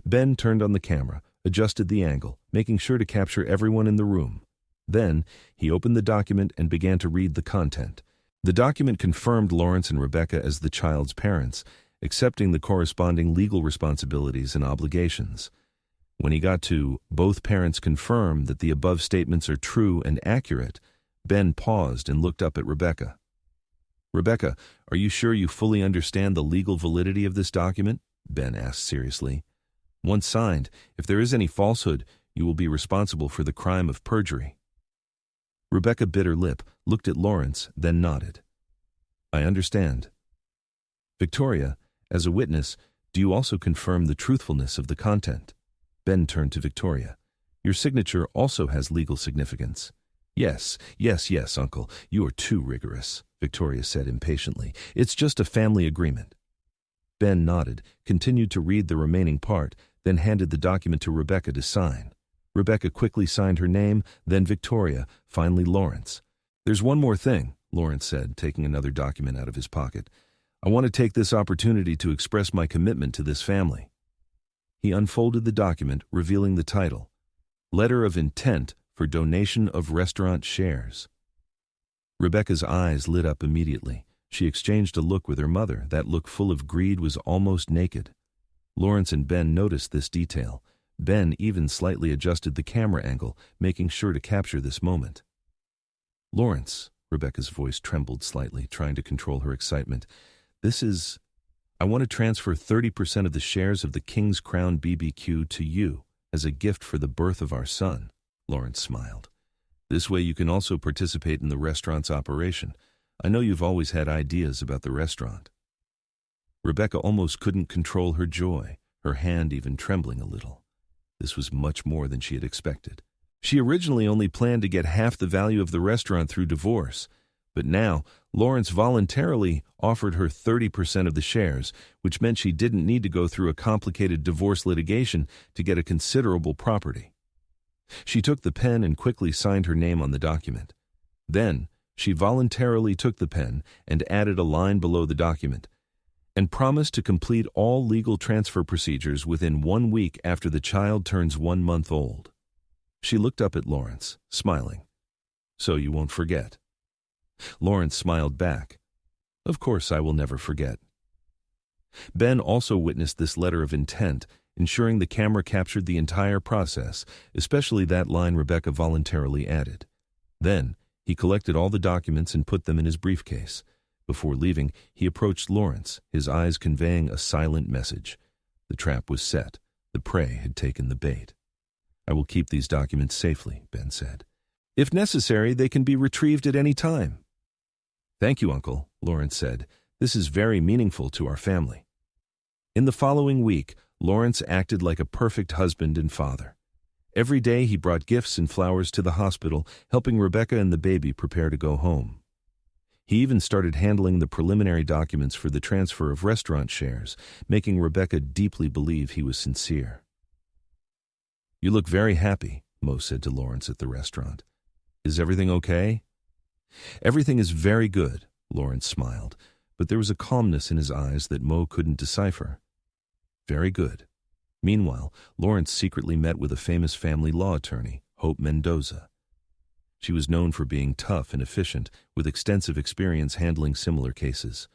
Ben turned on the camera, adjusted the angle, making sure to capture everyone in the room. Then, he opened the document and began to read the content. The document confirmed Lawrence and Rebecca as the child's parents, accepting the corresponding legal responsibilities and obligations. When he got to "both parents confirm that the above statements are true and accurate," Ben paused and looked up at Rebecca. "Rebecca, are you sure you fully understand the legal validity of this document?" Ben asked seriously. "Once signed, if there is any falsehood, you will be responsible for the crime of perjury." Rebecca bit her lip, looked at Lawrence, then nodded. "I understand." "Victoria, as a witness, do you also confirm the truthfulness of the content?" Ben turned to Victoria. "Your signature also has legal significance." Yes, Uncle, you are too rigorous," Victoria said impatiently. "It's just a family agreement." Ben nodded, continued to read the remaining part, then handed the document to Rebecca to sign. Rebecca quickly signed her name, then Victoria, finally Lawrence. "There's one more thing," Lawrence said, taking another document out of his pocket. "I want to take this opportunity to express my commitment to this family." He unfolded the document, revealing the title, "Letter of Intent for Donation of Restaurant Shares." Rebecca's eyes lit up immediately. She exchanged a look with her mother. That look full of greed was almost naked. Lawrence and Ben noticed this detail. Ben even slightly adjusted the camera angle, making sure to capture this moment. "Lawrence," Rebecca's voice trembled slightly, trying to control her excitement, I want to transfer 30% of the shares of the King's Crown BBQ to you as a gift for the birth of our son," Lawrence smiled. "This way you can also participate in the restaurant's operation. I know you've always had ideas about the restaurant." Rebecca almost couldn't control her joy, her hand even trembling a little. This was much more than she had expected. She originally only planned to get half the value of the restaurant through divorce, but now Lawrence voluntarily offered her 30% of the shares, which meant she didn't need to go through a complicated divorce litigation to get a considerable property. She took the pen and quickly signed her name on the document. Then, she voluntarily took the pen and added a line below the document, "and promised to complete all legal transfer procedures within 1 week after the child turns 1 month old." She looked up at Lawrence, smiling. "So you won't forget?" Lawrence smiled back. "Of course I will never forget." Ben also witnessed this letter of intent, ensuring the camera captured the entire process, especially that line Rebecca voluntarily added. Then, he collected all the documents and put them in his briefcase. Before leaving, he approached Lawrence, his eyes conveying a silent message. The trap was set. The prey had taken the bait. "I will keep these documents safely," Ben said. "If necessary, they can be retrieved at any time." "Thank you, Uncle," Lawrence said. "This is very meaningful to our family." In the following week, Lawrence acted like a perfect husband and father. Every day he brought gifts and flowers to the hospital, helping Rebecca and the baby prepare to go home. He even started handling the preliminary documents for the transfer of restaurant shares, making Rebecca deeply believe he was sincere. "You look very happy," Mo said to Lawrence at the restaurant. "Is everything okay?" "Everything is very good," Lawrence smiled, but there was a calmness in his eyes that Mo couldn't decipher. "Very good." Meanwhile, Lawrence secretly met with a famous family law attorney, Hope Mendoza. She was known for being tough and efficient, with extensive experience handling similar cases.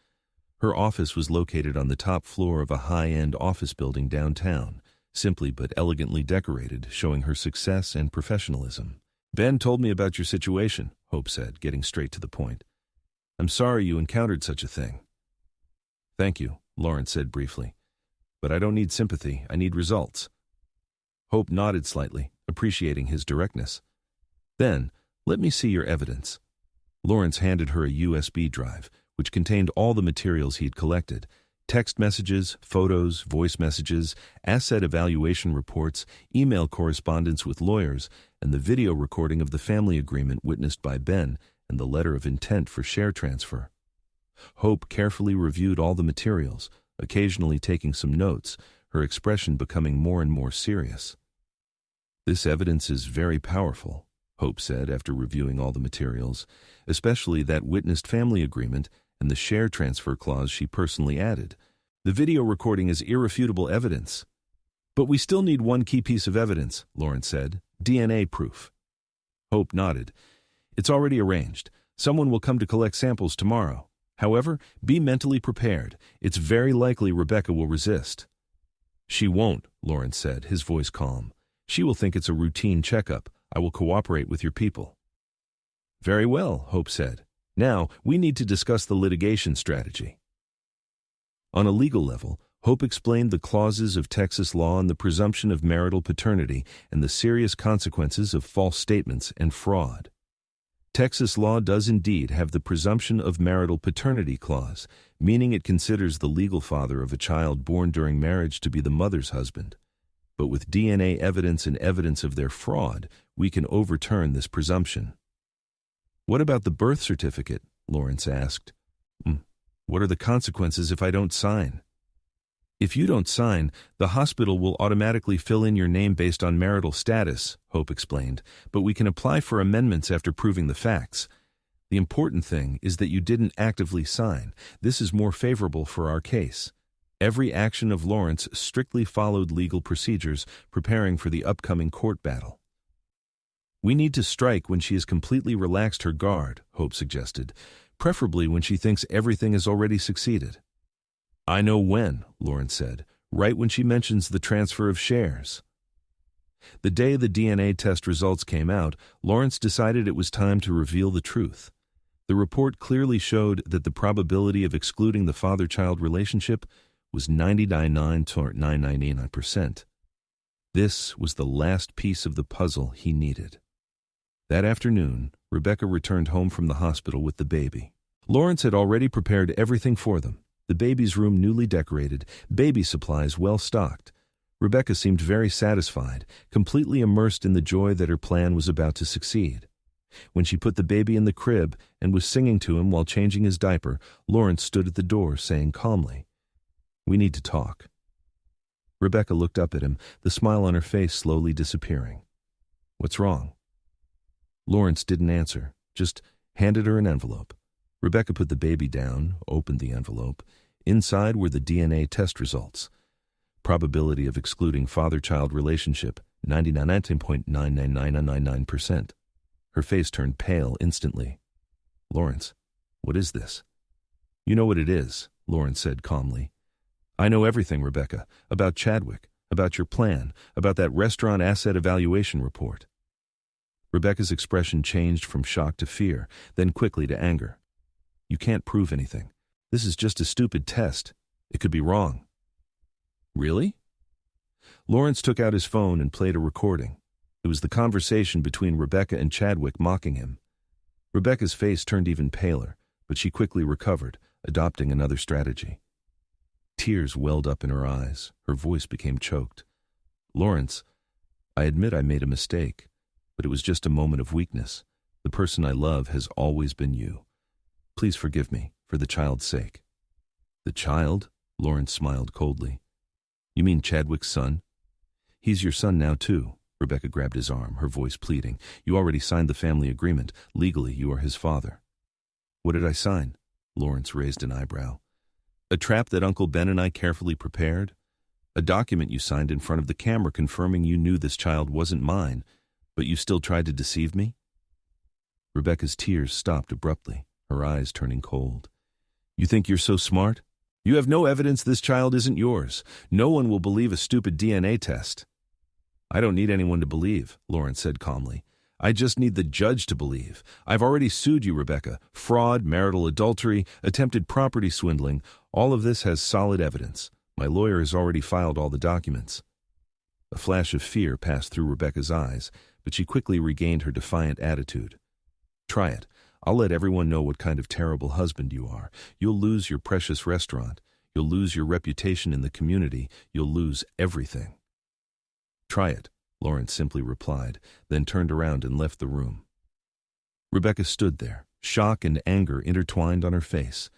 Her office was located on the top floor of a high-end office building downtown, simply but elegantly decorated, showing her success and professionalism. "Ben told me about your situation," Hope said, getting straight to the point. "I'm sorry you encountered such a thing." "Thank you," Lawrence said briefly. "But I don't need sympathy, I need results." Hope nodded slightly, appreciating his directness. "Then, let me see your evidence." Lawrence handed her a USB drive, which contained all the materials he'd collected: text messages, photos, voice messages, asset evaluation reports, email correspondence with lawyers, and the video recording of the family agreement witnessed by Ben and the letter of intent for share transfer. Hope carefully reviewed all the materials, occasionally taking some notes, her expression becoming more and more serious. "This evidence is very powerful," Hope said after reviewing all the materials, especially that witnessed family agreement and the share transfer clause she personally added. "The video recording is irrefutable evidence." "But we still need one key piece of evidence," Lawrence said, "DNA proof." Hope nodded. "It's already arranged. Someone will come to collect samples tomorrow. However, be mentally prepared. It's very likely Rebecca will resist." "She won't," Lawrence said, his voice calm. "She will think it's a routine checkup. I will cooperate with your people." "Very well," Hope said. "Now, we need to discuss the litigation strategy." On a legal level, Hope explained the clauses of Texas law and the presumption of marital paternity and the serious consequences of false statements and fraud. Texas law does indeed have the presumption of marital paternity clause, meaning it considers the legal father of a child born during marriage to be the mother's husband. But with DNA evidence and evidence of their fraud, we can overturn this presumption. "What about the birth certificate?" Lawrence asked. "What are the consequences if I don't sign?" "If you don't sign, the hospital will automatically fill in your name based on marital status," Hope explained, "but we can apply for amendments after proving the facts. The important thing is that you didn't actively sign. This is more favorable for our case." Every action of Lawrence strictly followed legal procedures, preparing for the upcoming court battle. "We need to strike when she has completely relaxed her guard," Hope suggested, "preferably when she thinks everything has already succeeded." "I know when," Lawrence said, "right when she mentions the transfer of shares." The day the DNA test results came out, Lawrence decided it was time to reveal the truth. The report clearly showed that the probability of excluding the father-child relationship was 99.999%. This was the last piece of the puzzle he needed. That afternoon, Rebecca returned home from the hospital with the baby. Lawrence had already prepared everything for them. The baby's room newly decorated, baby supplies well stocked. Rebecca seemed very satisfied, completely immersed in the joy that her plan was about to succeed. When she put the baby in the crib and was singing to him while changing his diaper, Lawrence stood at the door saying calmly, "We need to talk." Rebecca looked up at him, the smile on her face slowly disappearing. "What's wrong?" Lawrence didn't answer, just handed her an envelope. Rebecca put the baby down, opened the envelope. Inside were the DNA test results. Probability of excluding father-child relationship, 99.99999%. Her face turned pale instantly. "Lawrence, what is this?" "You know what it is," Lawrence said calmly. "I know everything, Rebecca, about Chadwick, about your plan, about that restaurant asset evaluation report." Rebecca's expression changed from shock to fear, then quickly to anger. "You can't prove anything. This is just a stupid test. It could be wrong." "Really?" Lawrence took out his phone and played a recording. It was the conversation between Rebecca and Chadwick mocking him. Rebecca's face turned even paler, but she quickly recovered, adopting another strategy. Tears welled up in her eyes. Her voice became choked. "Lawrence, I admit I made a mistake, but it was just a moment of weakness. The person I love has always been you. Please forgive me, for the child's sake." "The child?" Lawrence smiled coldly. "You mean Chadwick's son?" "He's your son now, too." Rebecca grabbed his arm, her voice pleading. "You already signed the family agreement. Legally, you are his father." "What did I sign?" Lawrence raised an eyebrow. "A trap that Uncle Ben and I carefully prepared? A document you signed in front of the camera confirming you knew this child wasn't mine, but you still tried to deceive me?" Rebecca's tears stopped abruptly, her eyes turning cold. You think you're so smart? You have no evidence this child isn't yours. No one will believe a stupid DNA test. I don't need anyone to believe, Lawrence said calmly. I just need the judge to believe. I've already sued you, Rebecca. Fraud, marital adultery, attempted property swindling, all of this has solid evidence. My lawyer has already filed all the documents. A flash of fear passed through Rebecca's eyes, but she quickly regained her defiant attitude. Try it. I'll let everyone know what kind of terrible husband you are. You'll lose your precious restaurant. You'll lose your reputation in the community. You'll lose everything. Try it, Lawrence simply replied, then turned around and left the room. Rebecca stood there, shock and anger intertwined on her face.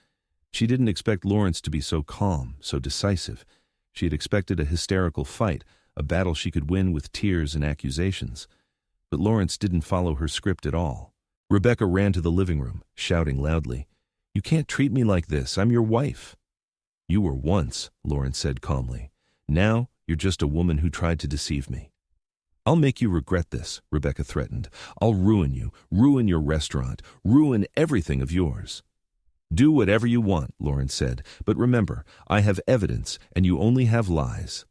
She didn't expect Lawrence to be so calm, so decisive. She had expected a hysterical fight, a battle she could win with tears and accusations. But Lawrence didn't follow her script at all. Rebecca ran to the living room, shouting loudly, You can't treat me like this. I'm your wife. You were once, Lawrence said calmly. Now you're just a woman who tried to deceive me. I'll make you regret this, Rebecca threatened. I'll ruin you, ruin your restaurant, ruin everything of yours. Do whatever you want, Lawrence said, but remember, I have evidence and you only have lies.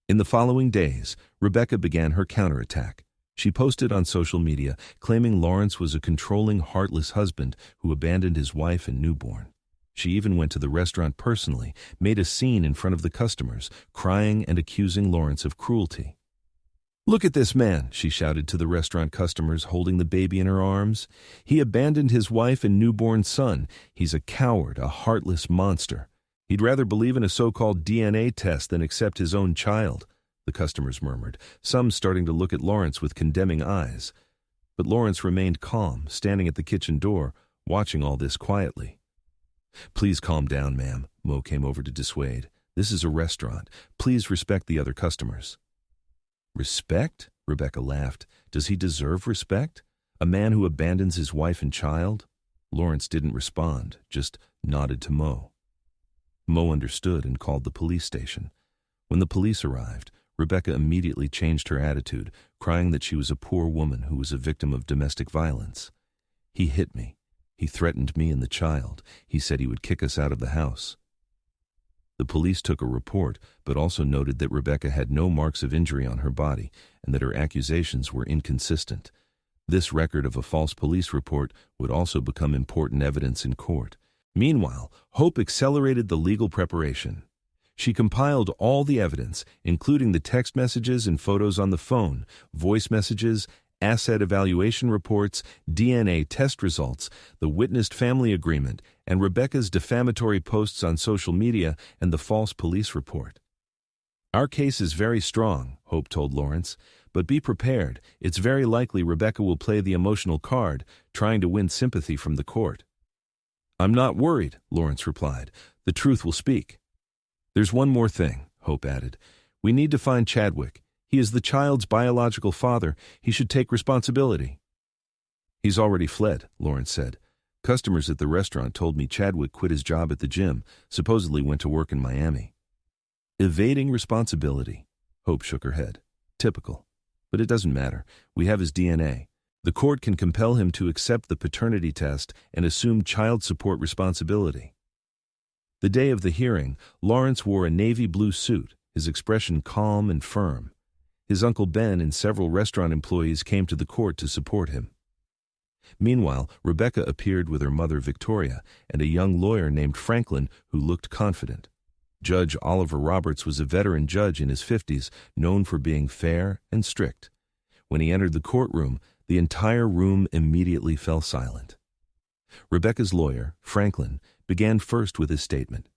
In the following days, Rebecca began her counterattack. She posted on social media, claiming Lawrence was a controlling, heartless husband who abandoned his wife and newborn. She even went to the restaurant personally, made a scene in front of the customers, crying and accusing Lawrence of cruelty. Look at this man, she shouted to the restaurant customers holding the baby in her arms. He abandoned his wife and newborn son. He's a coward, a heartless monster. He'd rather believe in a so-called DNA test than accept his own child, the customers murmured, some starting to look at Lawrence with condemning eyes. But Lawrence remained calm, standing at the kitchen door, watching all this quietly. Please calm down, ma'am, Mo came over to dissuade. This is a restaurant. Please respect the other customers. Respect? Rebecca laughed. Does he deserve respect? A man who abandons his wife and child? Lawrence didn't respond, just nodded to Mo. Mo understood and called the police station. When the police arrived, Rebecca immediately changed her attitude, crying that she was a poor woman who was a victim of domestic violence. He hit me. He threatened me and the child. He said he would kick us out of the house. The police took a report, but also noted that Rebecca had no marks of injury on her body and that her accusations were inconsistent. This record of a false police report would also become important evidence in court. Meanwhile, Hope accelerated the legal preparation. She compiled all the evidence, including the text messages and photos on the phone, voice messages, asset evaluation reports, DNA test results, the witnessed family agreement, and Rebecca's defamatory posts on social media and the false police report. Our case is very strong, Hope told Lawrence, but be prepared. It's very likely Rebecca will play the emotional card, trying to win sympathy from the court. I'm not worried, Lawrence replied. The truth will speak. There's one more thing, Hope added. We need to find Chadwick. He is the child's biological father. He should take responsibility. He's already fled, Lawrence said. Customers at the restaurant told me Chadwick quit his job at the gym, supposedly went to work in Miami. Evading responsibility. Hope shook her head. Typical. But it doesn't matter. We have his DNA. The court can compel him to accept the paternity test and assume child support responsibility. The day of the hearing, Lawrence wore a navy blue suit, his expression calm and firm. His Uncle Ben and several restaurant employees came to the court to support him. Meanwhile, Rebecca appeared with her mother Victoria and a young lawyer named Franklin who looked confident. Judge Oliver Roberts was a veteran judge in his 50s, known for being fair and strict. When he entered the courtroom, the entire room immediately fell silent. Rebecca's lawyer, Franklin, began first with his statement.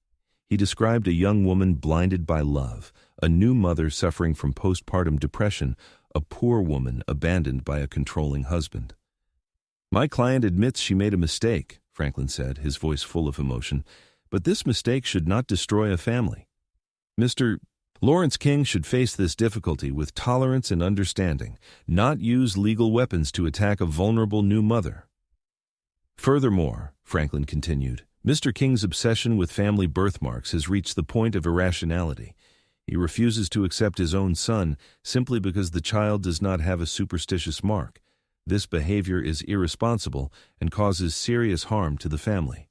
He described a young woman blinded by love, a new mother suffering from postpartum depression, a poor woman abandoned by a controlling husband. My client admits she made a mistake, Franklin said, his voice full of emotion, but this mistake should not destroy a family. Mr. Lawrence King should face this difficulty with tolerance and understanding, not use legal weapons to attack a vulnerable new mother. Furthermore, Franklin continued, Mr. King's obsession with family birthmarks has reached the point of irrationality. He refuses to accept his own son simply because the child does not have a superstitious mark. This behavior is irresponsible and causes serious harm to the family."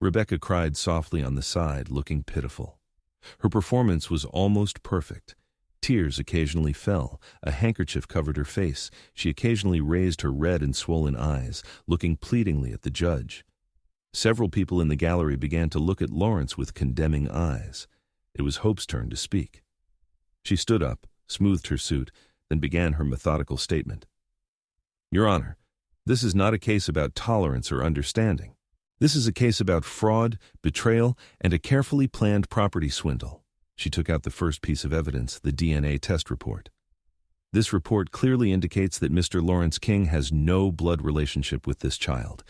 Rebecca cried softly on the side, looking pitiful. Her performance was almost perfect. Tears occasionally fell. A handkerchief covered her face. She occasionally raised her red and swollen eyes, looking pleadingly at the judge. Several people in the gallery began to look at Lawrence with condemning eyes. It was Hope's turn to speak. She stood up, smoothed her suit, then began her methodical statement. "Your Honor, this is not a case about tolerance or understanding. This is a case about fraud, betrayal, and a carefully planned property swindle." She took out the first piece of evidence, the DNA test report. "This report clearly indicates that Mr. Lawrence King has no blood relationship with this child,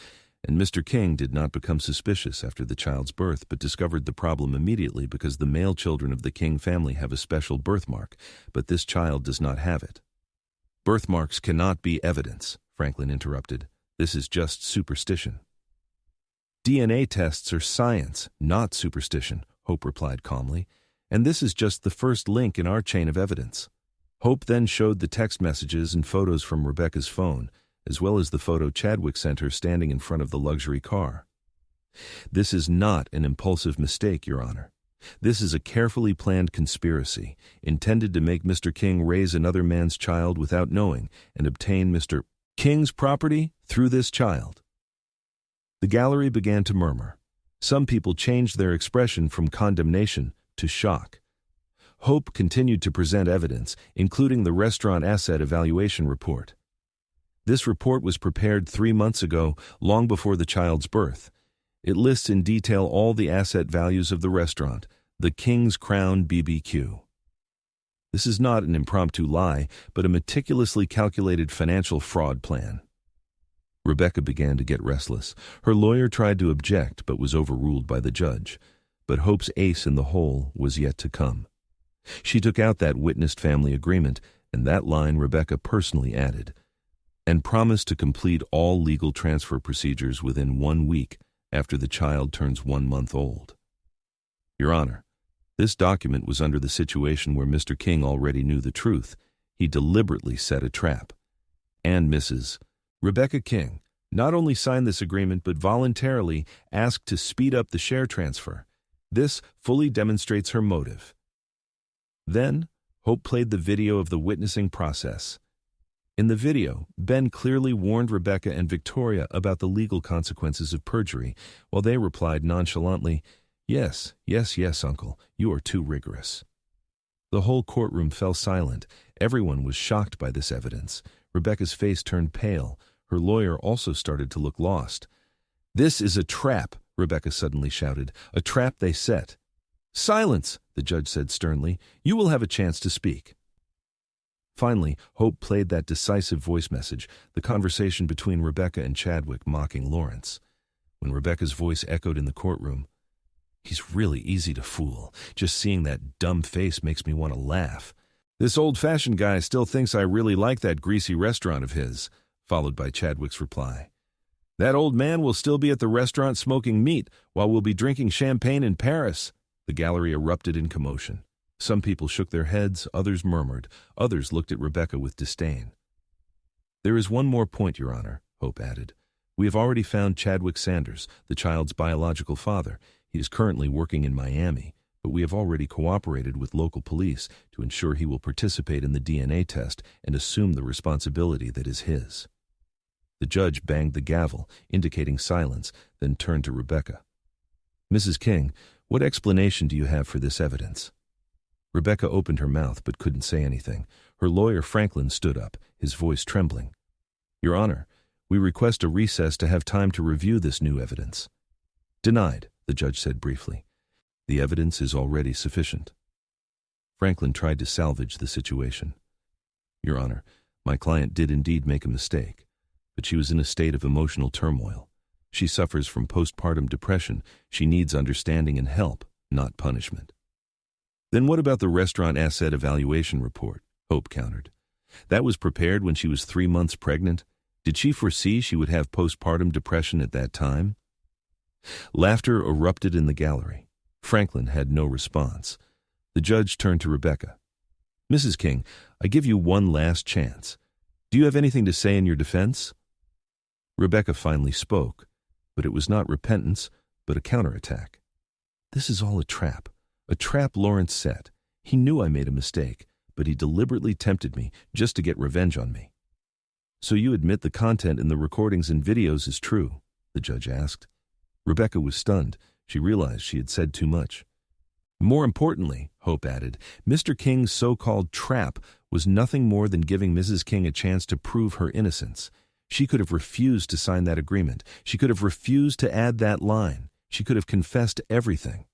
and Mr. King did not become suspicious after the child's birth, but discovered the problem immediately because the male children of the King family have a special birthmark, but this child does not have it." "Birthmarks cannot be evidence," Franklin interrupted. "This is just superstition." "DNA tests are science, not superstition," Hope replied calmly, "and this is just the first link in our chain of evidence." Hope then showed the text messages and photos from Rebecca's phone, as well as the photo Chadwick sent her standing in front of the luxury car. "This is not an impulsive mistake, Your Honor. This is a carefully planned conspiracy, intended to make Mr. King raise another man's child without knowing and obtain Mr. King's property through this child." The gallery began to murmur. Some people changed their expression from condemnation to shock. Hope continued to present evidence, including the restaurant asset evaluation report. This report was prepared 3 months ago, long before the child's birth. It lists in detail all the asset values of the restaurant, the King's Crown BBQ. This is not an impromptu lie, but a meticulously calculated financial fraud plan. Rebecca began to get restless. Her lawyer tried to object, but was overruled by the judge. But Hope's ace in the hole was yet to come. She took out that witnessed family agreement, and that line Rebecca personally added, "and promised to complete all legal transfer procedures within 1 week after the child turns 1 month old." Your Honor, this document was under the situation where Mr. King already knew the truth. He deliberately set a trap. And Mrs. Rebecca King not only signed this agreement but voluntarily asked to speed up the share transfer. This fully demonstrates her motive. Then, Hope played the video of the witnessing process. In the video, Ben clearly warned Rebecca and Victoria about the legal consequences of perjury, while they replied nonchalantly, "Yes, yes, yes, Uncle, you are too rigorous." The whole courtroom fell silent. Everyone was shocked by this evidence. Rebecca's face turned pale. Her lawyer also started to look lost. "This is a trap," Rebecca suddenly shouted. "A trap they set." "Silence," the judge said sternly. "You will have a chance to speak." Finally, Hope played that decisive voice message, the conversation between Rebecca and Chadwick mocking Lawrence. When Rebecca's voice echoed in the courtroom, "He's really easy to fool. Just seeing that dumb face makes me want to laugh. This old-fashioned guy still thinks I really like that greasy restaurant of his," followed by Chadwick's reply. "That old man will still be at the restaurant smoking meat while we'll be drinking champagne in Paris." The gallery erupted in commotion. Some people shook their heads, others murmured, others looked at Rebecca with disdain. "There is one more point, Your Honor," Hope added. "We have already found Chadwick Sanders, the child's biological father. He is currently working in Miami, but we have already cooperated with local police to ensure he will participate in the DNA test and assume the responsibility that is his." The judge banged the gavel, indicating silence, then turned to Rebecca. "Mrs. King, what explanation do you have for this evidence?" Rebecca opened her mouth but couldn't say anything. Her lawyer Franklin stood up, his voice trembling. "Your Honor, we request a recess to have time to review this new evidence." "Denied," the judge said briefly. "The evidence is already sufficient." Franklin tried to salvage the situation. "Your Honor, my client did indeed make a mistake, but she was in a state of emotional turmoil. She suffers from postpartum depression. She needs understanding and help, not punishment." "Then what about the restaurant asset evaluation report?" Hope countered. "That was prepared when she was 3 months pregnant. Did she foresee she would have postpartum depression at that time?" Laughter erupted in the gallery. Franklin had no response. The judge turned to Rebecca. "Mrs. King, I give you one last chance. Do you have anything to say in your defense? Rebecca finally spoke, but it was not repentance, but a counterattack. This is all a trap Lawrence set. He knew I made a mistake, but he deliberately tempted me just to get revenge on me. So you admit the content in the recordings and videos is true? The judge asked. Rebecca was stunned. She realized she had said too much. More importantly, Hope added, Mr. King's so-called trap was nothing more than giving Mrs. King a chance to prove her innocence. She could have refused to sign that agreement. She could have refused to add that line. She could have confessed everything.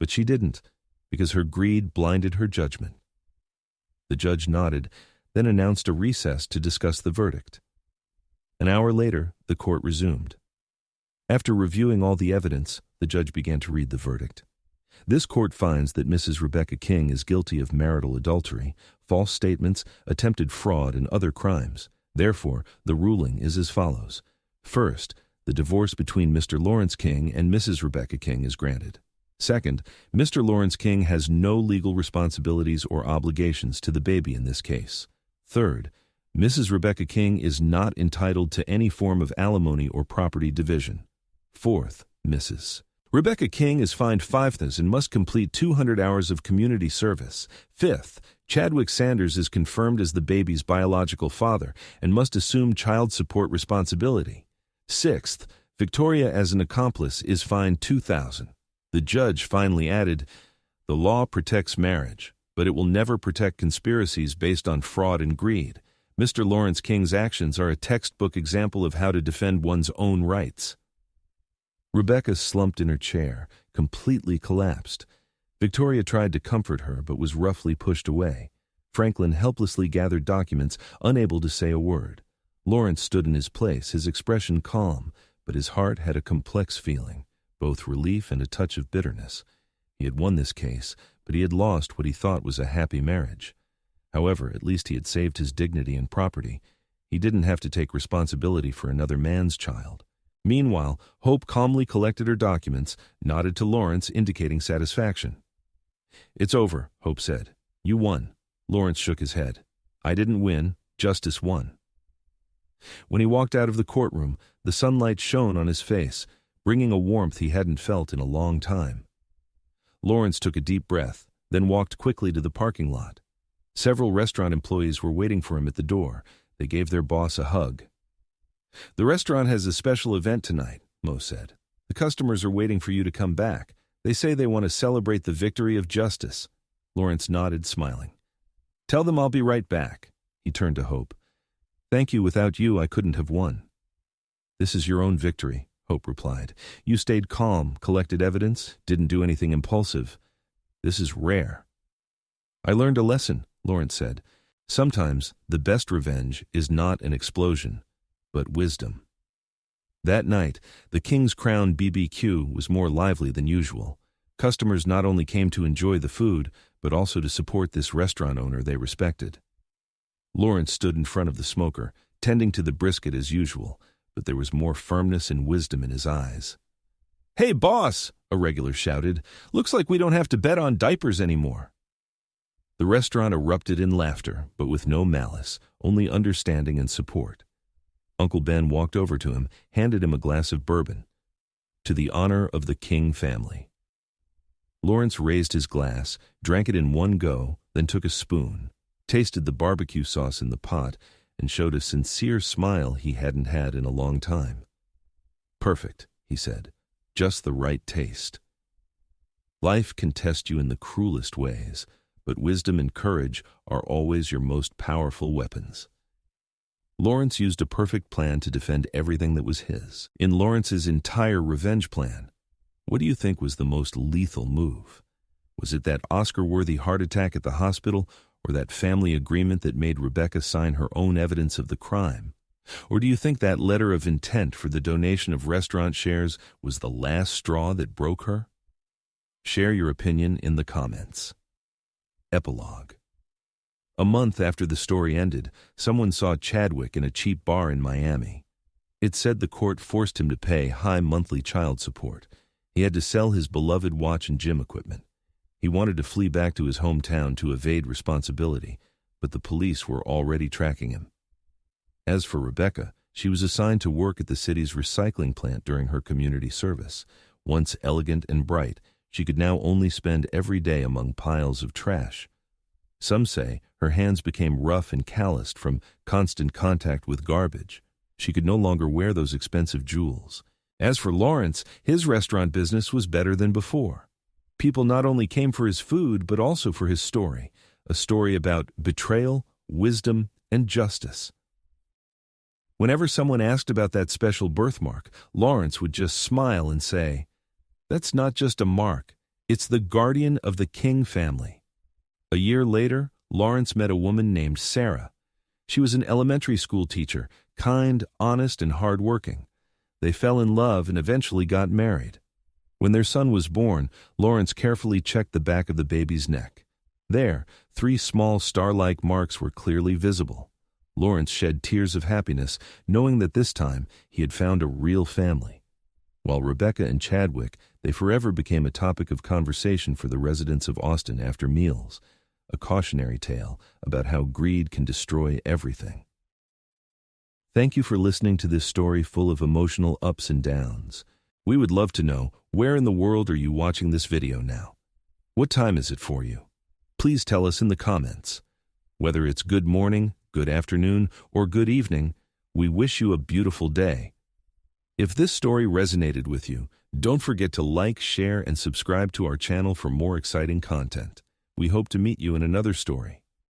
But she didn't, because her greed blinded her judgment. The judge nodded, then announced a recess to discuss the verdict. An hour later, the court resumed. After reviewing all the evidence, the judge began to read the verdict. This court finds that Mrs. Rebecca King is guilty of marital adultery, false statements, attempted fraud, and other crimes. Therefore, the ruling is as follows. First, the divorce between Mr. Lawrence King and Mrs. Rebecca King is granted. Second, Mr. Lawrence King has no legal responsibilities or obligations to the baby in this case. Third, Mrs. Rebecca King is not entitled to any form of alimony or property division. Fourth, Mrs. Rebecca King is fined $5,000 and must complete 200 hours of community service. Fifth, Chadwick Sanders is confirmed as the baby's biological father and must assume child support responsibility. Sixth, Victoria as an accomplice is fined $2,000. The judge finally added, the law protects marriage, but it will never protect conspiracies based on fraud and greed. Mr. Lawrence King's actions are a textbook example of how to defend one's own rights. Rebecca slumped in her chair, completely collapsed. Victoria tried to comfort her, but was roughly pushed away. Franklin helplessly gathered documents, unable to say a word. Lawrence stood in his place, his expression calm, but his heart had a complex feeling, both relief and a touch of bitterness. He had won this case, but he had lost what he thought was a happy marriage. However, at least he had saved his dignity and property. He didn't have to take responsibility for another man's child. Meanwhile, Hope calmly collected her documents, nodded to Lawrence, indicating satisfaction. It's over, Hope said. You won. Lawrence shook his head. I didn't win. Justice won. When he walked out of the courtroom, the sunlight shone on his face, bringing a warmth he hadn't felt in a long time. Lawrence took a deep breath, then walked quickly to the parking lot. Several restaurant employees were waiting for him at the door. They gave their boss a hug. The restaurant has a special event tonight, Mo said. The customers are waiting for you to come back. They say they want to celebrate the victory of justice. Lawrence nodded, smiling. Tell them I'll be right back. He turned to Hope. Thank you. Without you, I couldn't have won. This is your own victory, Hope replied. You stayed calm, collected evidence, didn't do anything impulsive. This is rare. I learned a lesson, Lawrence said. Sometimes the best revenge is not an explosion, but wisdom. That night, the King's Crown BBQ was more lively than usual. Customers not only came to enjoy the food, but also to support this restaurant owner they respected. Lawrence stood in front of the smoker, tending to the brisket as usual, but there was more firmness and wisdom in his eyes. Hey, boss, a regular shouted. Looks like we don't have to bet on diapers anymore. The restaurant erupted in laughter, but with no malice, only understanding and support. Uncle Ben walked over to him, handed him a glass of bourbon. To the honor of the King family. Lawrence raised his glass, drank it in one go, then took a spoon, tasted the barbecue sauce in the pot, and showed a sincere smile he hadn't had in a long time. Perfect, he said. Just the right taste. Life can test you in the cruelest ways, but wisdom and courage are always your most powerful weapons. Lawrence used a perfect plan to defend everything that was his. In Lawrence's entire revenge plan, what do you think was the most lethal move? Was it that Oscar-worthy heart attack at the hospital, or that family agreement that made Rebecca sign her own evidence of the crime? Or do you think that letter of intent for the donation of restaurant shares was the last straw that broke her? Share your opinion in the comments. Epilogue. A month after the story ended, someone saw Chadwick in a cheap bar in Miami. It said the court forced him to pay high monthly child support. He had to sell his beloved watch and gym equipment. He wanted to flee back to his hometown to evade responsibility, but the police were already tracking him. As for Rebecca, she was assigned to work at the city's recycling plant during her community service. Once elegant and bright, she could now only spend every day among piles of trash. Some say her hands became rough and calloused from constant contact with garbage. She could no longer wear those expensive jewels. As for Lawrence, his restaurant business was better than before. People not only came for his food, but also for his story, a story about betrayal, wisdom, and justice. Whenever someone asked about that special birthmark, Lawrence would just smile and say, "That's not just a mark, it's the guardian of the King family." A year later, Lawrence met a woman named Sarah. She was an elementary school teacher, kind, honest, and hardworking. They fell in love and eventually got married. When their son was born, Lawrence carefully checked the back of the baby's neck. There, 3 small star-like marks were clearly visible. Lawrence shed tears of happiness, knowing that this time he had found a real family. While Rebecca and Chadwick, they forever became a topic of conversation for the residents of Austin after meals, a cautionary tale about how greed can destroy everything. Thank you for listening to this story full of emotional ups and downs. We would love to know, where in the world are you watching this video now? What time is it for you? Please tell us in the comments. Whether it's good morning, good afternoon, or good evening, we wish you a beautiful day. If this story resonated with you, don't forget to like, share, and subscribe to our channel for more exciting content. We hope to meet you in another story.